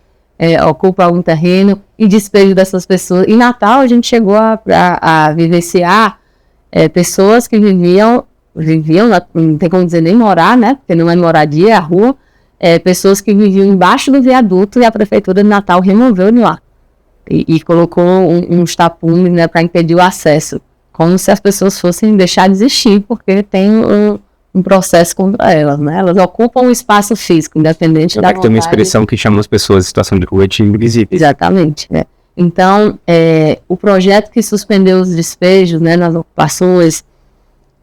ocupa algum terreno, e despejo dessas pessoas. Em Natal, a gente chegou a vivenciar pessoas que viviam, não tem como dizer nem morar, né? Porque não é moradia, é a rua. Pessoas que viviam embaixo do viaduto e a prefeitura de Natal removeu de lá. E colocou uns tapumes, né, para impedir o acesso, como se as pessoas fossem deixar de existir, porque tem um processo contra elas, né? Elas ocupam um espaço físico, independente da vontade. Tem uma expressão que chama as pessoas em situação de rua de invisíveis. Exatamente, né? Então, o projeto que suspendeu os despejos, né, nas ocupações,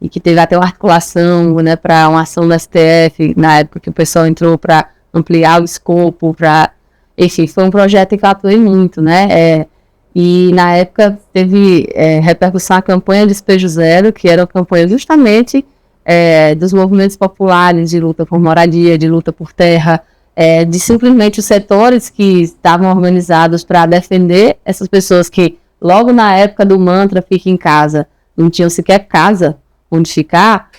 e que teve até uma articulação, né, para uma ação do STF, na época que o pessoal entrou para ampliar o escopo, enfim, foi um projeto que eu atuei muito, né? E na época teve repercussão a campanha Despejo Zero, que era uma campanha justamente dos movimentos populares de luta por moradia, de luta por terra, de simplesmente os setores que estavam organizados para defender essas pessoas que, logo na época do mantra Fique em Casa, não tinham sequer casa onde ficar,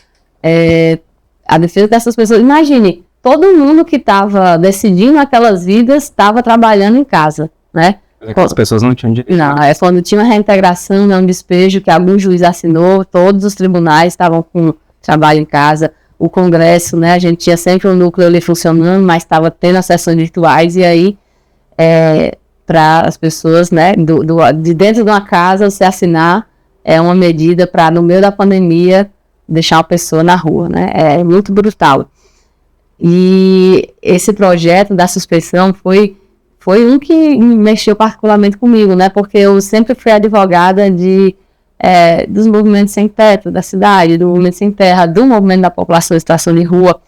a defesa dessas pessoas. Imagine, todo mundo que estava decidindo aquelas vidas estava trabalhando em casa, né? As pessoas não tinham direito. Não, quando tinha uma reintegração, né, um despejo que algum juiz assinou, todos os tribunais estavam com trabalho em casa. O Congresso, né, a gente tinha sempre um núcleo ali funcionando, mas estava tendo as sessões virtuais, e aí, para as pessoas, né, de dentro de uma casa, você assinar uma medida para, no meio da pandemia, deixar uma pessoa na rua, né? É muito brutal. E esse projeto da suspensão foi um que mexeu particularmente comigo, né? Porque eu sempre fui advogada dos movimentos sem teto da cidade, do movimento sem terra, do movimento da população em situação de rua.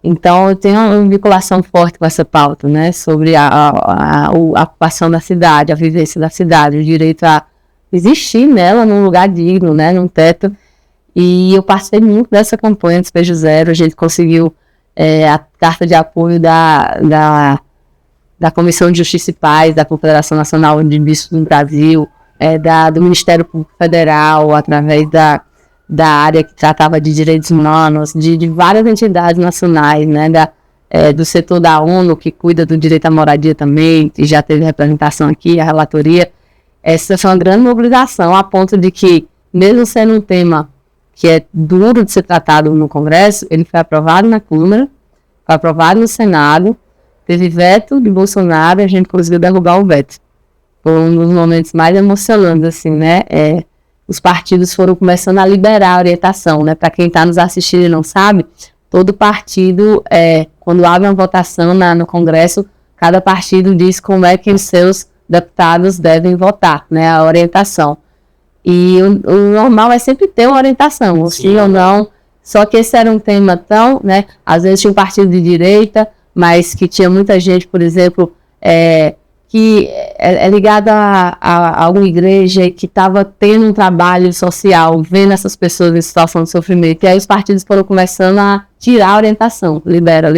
Então, eu tenho uma vinculação forte com essa pauta, né? Sobre a ocupação da cidade, a vivência da cidade, o direito a existir nela num lugar digno, né? Num teto. E eu participei muito dessa campanha Despejo Zero. A gente conseguiu a carta de apoio da Comissão de Justiça e Paz, da Confederação Nacional de Bispos do Brasil, do Ministério Público Federal, através da área que tratava de direitos humanos, de várias entidades nacionais, né, do setor da ONU, que cuida do direito à moradia também, que já teve representação aqui, a relatoria. Essa foi uma grande mobilização, a ponto de que, mesmo sendo um tema que é duro de ser tratado no Congresso, ele foi aprovado na Câmara, foi aprovado no Senado, teve veto de Bolsonaro, e a gente conseguiu derrubar o veto. Foi um dos momentos mais emocionantes, assim, né? Os partidos foram começando a liberar a orientação, né? Para quem está nos assistindo e não sabe, todo partido, quando abre uma votação no Congresso, cada partido diz como é que os seus deputados devem votar, né? A orientação. E o normal é sempre ter uma orientação, ou sim ou não. Só que esse era um tema tão, né? Às vezes tinha um partido de direita, mas que tinha muita gente, por exemplo, que é ligada a alguma igreja que estava tendo um trabalho social, vendo essas pessoas em situação de sofrimento. E aí os partidos foram começando a tirar a orientação. Libera.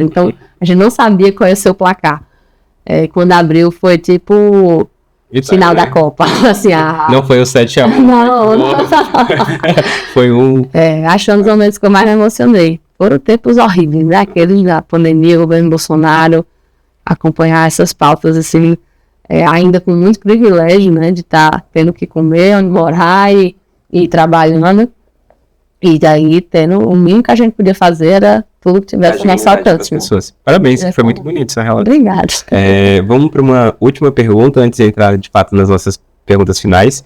Então, a gente não sabia qual ia ser o placar. Quando abriu, foi tipo final da Copa. Assim, não foi o 7-1. Não. Foi um... Acho um dos momentos que eu mais me emocionei. Foram tempos horríveis, né? Aqueles da pandemia, o governo Bolsonaro, acompanhar essas pautas, assim, ainda com muito privilégio, né? De estar tendo que comer, onde morar e trabalhando. E daí, o mínimo que a gente podia fazer era tudo que tivesse no nosso alcance. Parabéns, foi muito bonito essa relação. Obrigada. Vamos para uma última pergunta, antes de entrar, de fato, nas nossas perguntas finais,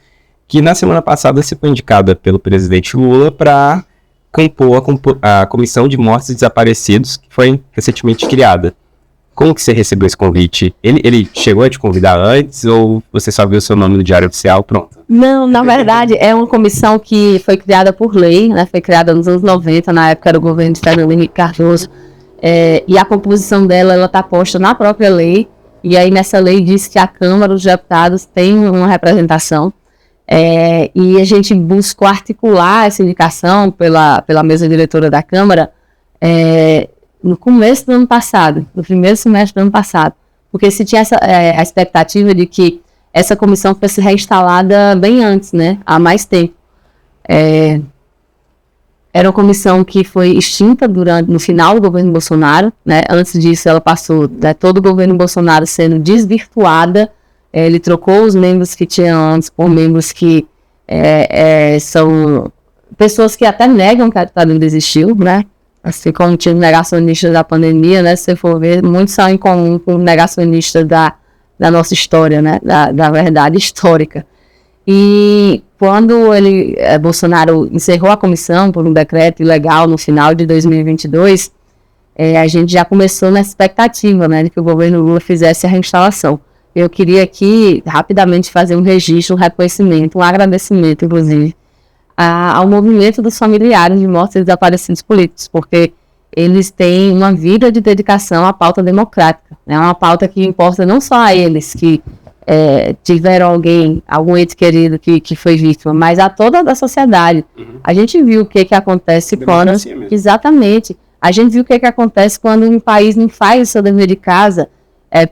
que na semana passada você foi indicada pelo presidente Lula para compor a Comissão de Mortos e Desaparecidos, que foi recentemente criada. Como que você recebeu esse convite? Ele chegou a te convidar antes ou você só viu o seu nome no Diário Oficial? Pronto. Não, na verdade, é uma comissão que foi criada por lei, né? Foi criada nos anos 90, na época era o governo de Fernando Henrique Cardoso. E a composição dela, ela está posta na própria lei. E aí, nessa lei, diz que a Câmara dos Deputados tem uma representação. E a gente buscou articular essa indicação pela mesa diretora da Câmara no começo do ano passado, no primeiro semestre do ano passado, porque se tinha a expectativa de que essa comissão fosse reinstalada bem antes, né, há mais tempo. Era uma comissão que foi extinta no final do governo Bolsonaro, né, antes disso ela passou, todo o governo Bolsonaro sendo desvirtuada, ele trocou os membros que tinha antes por membros que são pessoas que até negam que a ditadura existiu, né, assim como tinha negacionistas da pandemia, né, se você for ver, muitos são em comum com negacionistas da nossa história, né, da verdade histórica. E quando Bolsonaro encerrou a comissão por um decreto ilegal no final de 2022, a gente já começou nessa expectativa, né, de que o governo Lula fizesse a reinstalação. Eu queria aqui, rapidamente, fazer um registro, um reconhecimento, um agradecimento, inclusive, ao movimento dos familiares de mortos e desaparecidos políticos, porque eles têm uma vida de dedicação à pauta democrática. É uma pauta que importa não só a eles, que tiveram algum ente querido que foi vítima, mas a toda a sociedade. A gente viu o que acontece quando... Exatamente. A gente viu o que acontece quando um país não faz o seu dever de casa,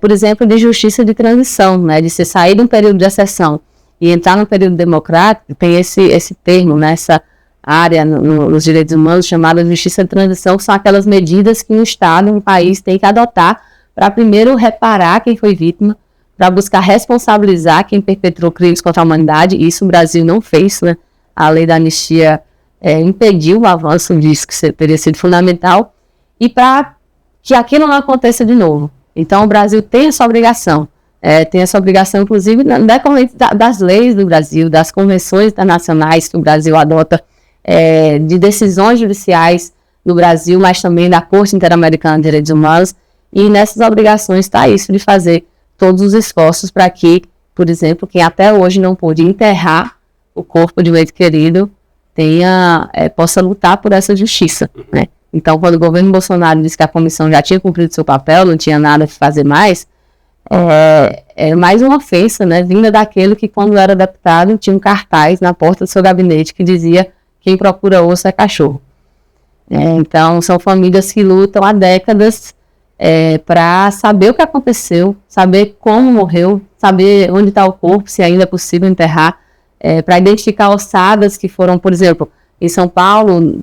por exemplo, de justiça de transição, né, de você sair de um período de exceção e entrar num período democrático. Tem esse termo, né, essa área nos direitos humanos chamada justiça de transição, que são aquelas medidas que um Estado, um país tem que adotar para primeiro reparar quem foi vítima, para buscar responsabilizar quem perpetrou crimes contra a humanidade. Isso o Brasil não fez, né? A lei da anistia impediu o avanço disso, que teria sido fundamental, e para que aquilo não aconteça de novo. Então o Brasil tem essa obrigação, inclusive decorrente das leis do Brasil, das convenções internacionais que o Brasil adota, de decisões judiciais no Brasil, mas também da Corte Interamericana de Direitos Humanos, e nessas obrigações está isso de fazer todos os esforços para que, por exemplo, quem até hoje não pôde enterrar o corpo de um ente querido possa lutar por essa justiça, né? Então, quando o governo Bolsonaro disse que a comissão já tinha cumprido seu papel, não tinha nada a fazer mais, é mais uma ofensa, né, vinda daquele que, quando era deputado, tinha um cartaz na porta do seu gabinete que dizia: quem procura osso é cachorro. Então, são famílias que lutam há décadas para saber o que aconteceu, saber como morreu, saber onde está o corpo, se ainda é possível enterrar, para identificar ossadas que foram, por exemplo, em São Paulo,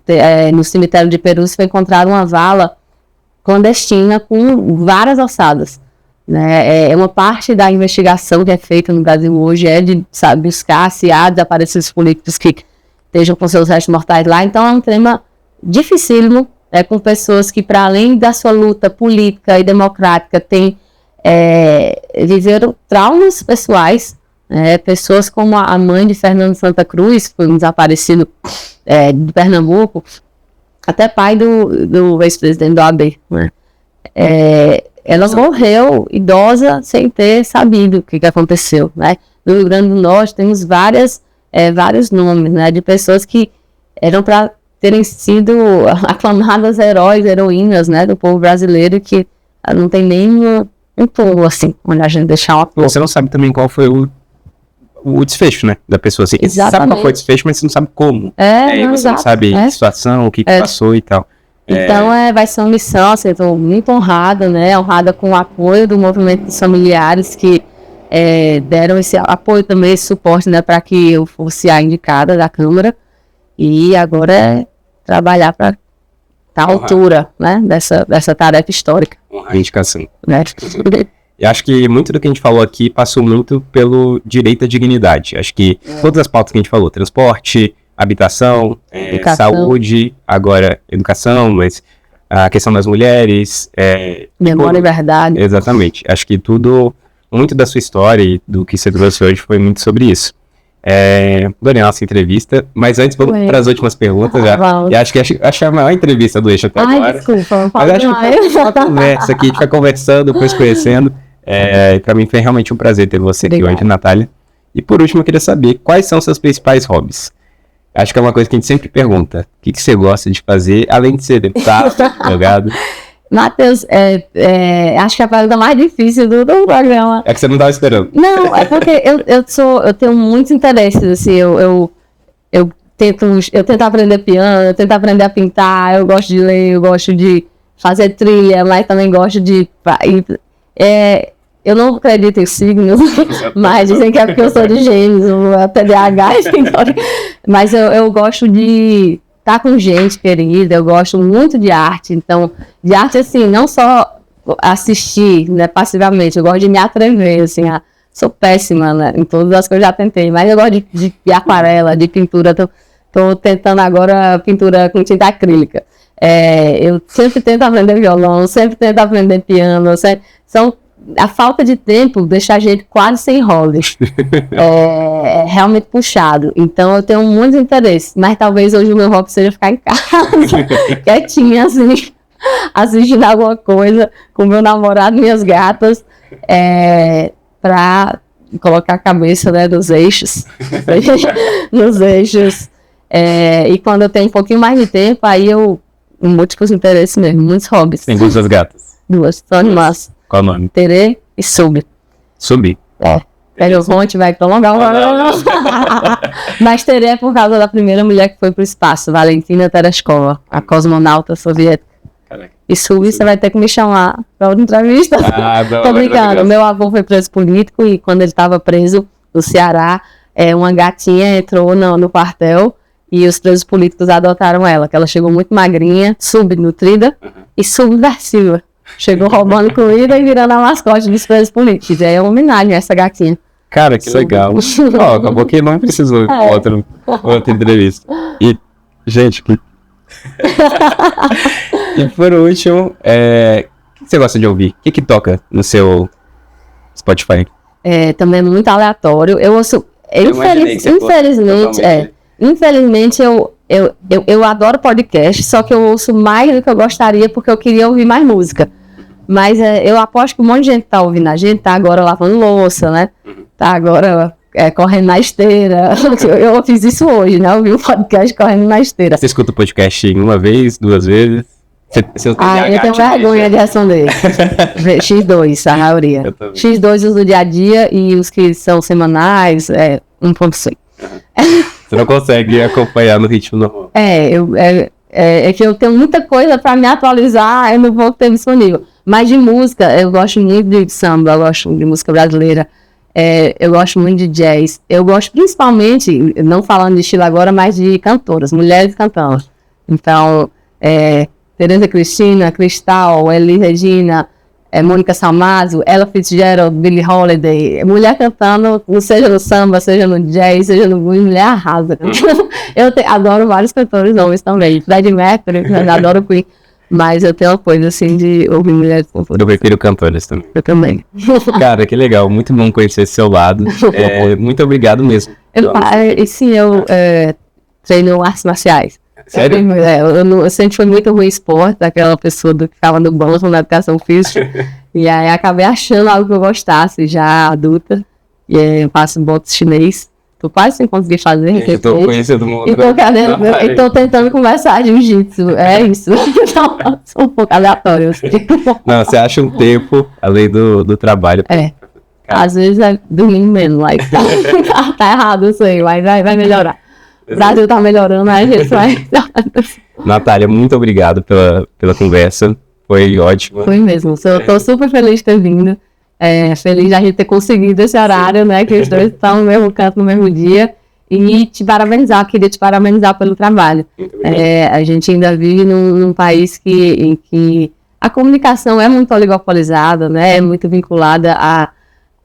no cemitério de Perus, foi encontrada uma vala clandestina com várias ossadas, né? Uma parte da investigação que é feita no Brasil hoje de buscar se há desaparecidos políticos que estejam com seus restos mortais lá. Então é um tema dificílimo, com pessoas que, para além da sua luta política e democrática, viveram traumas pessoais. Pessoas como a mãe de Fernando Santa Cruz, que foi um desaparecido de Pernambuco, até pai do ex-presidente do AB, né? Ela morreu idosa sem ter sabido o que aconteceu, né? No Rio Grande do Norte temos vários nomes, né, de pessoas que eram para terem sido aclamadas heróis, heroínas, né, do povo brasileiro, que não tem nem um túmulo assim, onde a gente deixar uma flor. Você não sabe também qual foi o desfecho, né, da pessoa, assim. Você sabe qual foi o desfecho, mas você não sabe como. Você não sabe a situação, o que passou e tal. Então, vai ser uma missão, assim, estou muito honrada, né, honrada com o apoio do movimento dos familiares que deram esse apoio também, esse suporte, né, para que eu fosse a indicada da Câmara, e agora trabalhar para estar à altura, né, dessa tarefa histórica. A indicação. Né? E acho que muito do que a gente falou aqui passou muito pelo direito à dignidade. Acho que todas as pautas que a gente falou, transporte, habitação, saúde, agora educação, mas a questão das mulheres... memória e verdade. Exatamente. Acho que muito da sua história e do que você trouxe hoje foi muito sobre isso. Adorei a nossa entrevista, mas antes vamos para as últimas perguntas já. E acho que a maior entrevista do Eixo até agora. Desculpa, mas acho que foi uma conversa aqui, a gente vai conversando, depois conhecendo. Para mim foi realmente um prazer ter você aqui hoje, Natália. E por último, eu queria saber quais são seus principais hobbies. Acho que é uma coisa que a gente sempre pergunta. O que você gosta de fazer, além de ser deputado, advogado? Matheus, acho que é a pergunta mais difícil do programa. É que você não estava esperando. Não, é porque eu tenho muitos interesses, assim, eu tento aprender piano, eu tento aprender a pintar, eu gosto de ler, eu gosto de fazer trilha, mas também gosto de... eu não acredito em signos, mas dizem que é porque eu sou de Gêmeos, TDAH, mas eu gosto de estar com gente querida, eu gosto muito de arte. Então, de arte, assim, não só assistir, né, passivamente, eu gosto de me atrever, assim, sou péssima, né, em todas as que eu já tentei, mas eu gosto de aquarela, de pintura, tô tentando agora pintura com tinta acrílica. Eu sempre tento aprender violão, sempre tento aprender piano, são a falta de tempo deixa a gente quase sem hobby. É realmente puxado. Então eu tenho muitos interesses, mas talvez hoje o meu hobby seja ficar em casa, quietinha, assim, assistindo alguma coisa com meu namorado, minhas gatas, para colocar a cabeça, né, nos eixos. E quando eu tenho um pouquinho mais de tempo, aí eu múltiplos interesses mesmo, muitos hobbies. Tem duas gatas? Duas, são animais. Qual o nome? Terê e Sub. Sub? Pega o ponte, vai prolongar. Mas Terê é por causa da primeira mulher que foi para o espaço, Valentina Tereshkova, a cosmonauta soviética. Caraca. E Sub, você vai ter que me chamar para outra entrevista. Tô brincando. Meu avô foi preso político e quando ele estava preso no Ceará, uma gatinha entrou no quartel. E os presos políticos adotaram ela, que ela chegou muito magrinha, subnutrida e subversiva. Chegou roubando comida e virando a mascote dos presos políticos. É uma homenagem a essa gatinha. Cara, que legal. Acabou que não precisou outra entrevista. E, gente, e por último, o que você gosta de ouvir? O que toca no seu Spotify? Também muito aleatório. Eu ouço, infelizmente, eu adoro podcast, só que eu ouço mais do que eu gostaria, porque eu queria ouvir mais música. Mas eu aposto que um monte de gente tá ouvindo a gente, tá agora lavando louça, né? Tá agora correndo na esteira. Eu fiz isso hoje, né? Eu ouvi um podcast correndo na esteira. Você escuta o podcast uma vez, duas vezes? Eu tenho vergonha de responder. X2, a maioria. X2 os do dia a dia e os que são semanais, 1.5. Você não consegue acompanhar no ritmo normal. É que eu tenho muita coisa para me atualizar, eu não vou ter disponível. Mas de música, eu gosto muito de samba, eu gosto de música brasileira, eu gosto muito de jazz. Eu gosto principalmente, não falando de estilo agora, mas de cantoras, mulheres cantando. Então, Tereza Cristina, Cristal, Elis Regina, Mônica Salmazo, Ella Fitzgerald, Billie Holiday, mulher cantando, seja no samba, seja no jazz, seja no blues, mulher arrasa. Eu adoro vários cantores homens também, Freddie Mercury, adoro Queen, mas eu tenho uma coisa assim de ouvir mulheres cantoras. Eu prefiro cantores também. Eu também. Cara, que legal, muito bom conhecer esse seu lado, muito obrigado mesmo. Eu treino artes marciais. Sério? Eu sempre fui muito ruim em esporte, daquela pessoa que ficava no banco na educação física. E aí acabei achando algo que eu gostasse, já adulta. E eu faço boxe chinês. Tô quase sem conseguir fazer. Eu tô conhecendo muito. E tô tentando conversar de jiu-jitsu. É isso. Então, sou um pouco aleatório. Não, você acha um tempo além do trabalho. Às vezes é dormindo menos. Tá errado, eu sei, mas vai melhorar. O Brasil tá melhorando, a gente vai... Natália, muito obrigado pela conversa. Foi ótimo. Foi mesmo. Eu tô super feliz de ter vindo. Feliz de a gente ter conseguido esse horário, né? Que os dois estão no mesmo canto, no mesmo dia. E te parabenizar, queria te parabenizar pelo trabalho. A gente ainda vive num país em que a comunicação é muito oligopolizada, né? É muito vinculada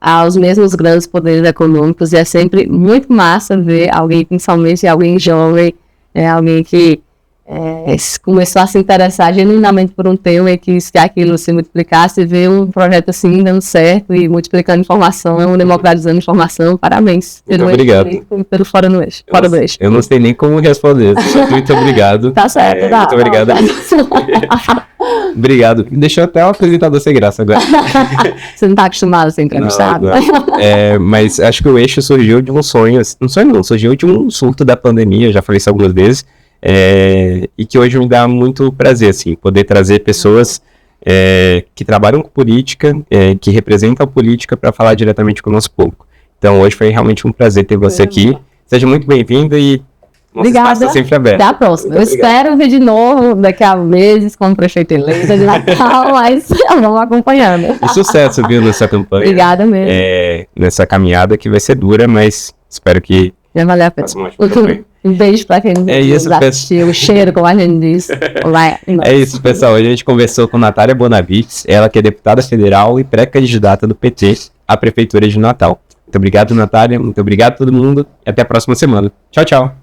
aos mesmos grandes poderes econômicos, e é sempre muito massa ver alguém, principalmente alguém jovem, alguém que começou a se interessar genuinamente por um tema e que se aquilo se multiplicasse, ver um projeto assim dando certo e multiplicando informação, democratizando informação. Parabéns. Muito obrigado. Pelo Fora do Eixo. Eu não sei nem como responder. Muito obrigado. Tá certo, tá. Muito obrigado. Obrigado. Deixou até o apresentador sem graça agora. Você não tá acostumado a ser entrevistado? Mas acho que o Eixo surgiu de um sonho. Um sonho não, surgiu de um surto da pandemia, já falei isso algumas vezes. E que hoje me dá muito prazer, assim, poder trazer pessoas que trabalham com política, que representam a política para falar diretamente com o nosso público. Então hoje foi realmente um prazer ter você aqui. Seja muito bem-vinda e nosso espaço está sempre aberto. Até a próxima. Eu espero ver de novo daqui a meses como prefeito eleito de Natal, mas vamos acompanhando. E sucesso, viu, nessa campanha. Obrigada mesmo. Nessa caminhada que vai ser dura, mas espero que já valeu a pena. Um beijo pra quem assistiu, o cheiro, como a gente diz. É isso, pessoal. Hoje a gente conversou com Natália Bonavides, ela que é deputada federal e pré-candidata do PT à Prefeitura de Natal. Muito obrigado, Natália. Muito obrigado a todo mundo. E até a próxima semana. Tchau, tchau.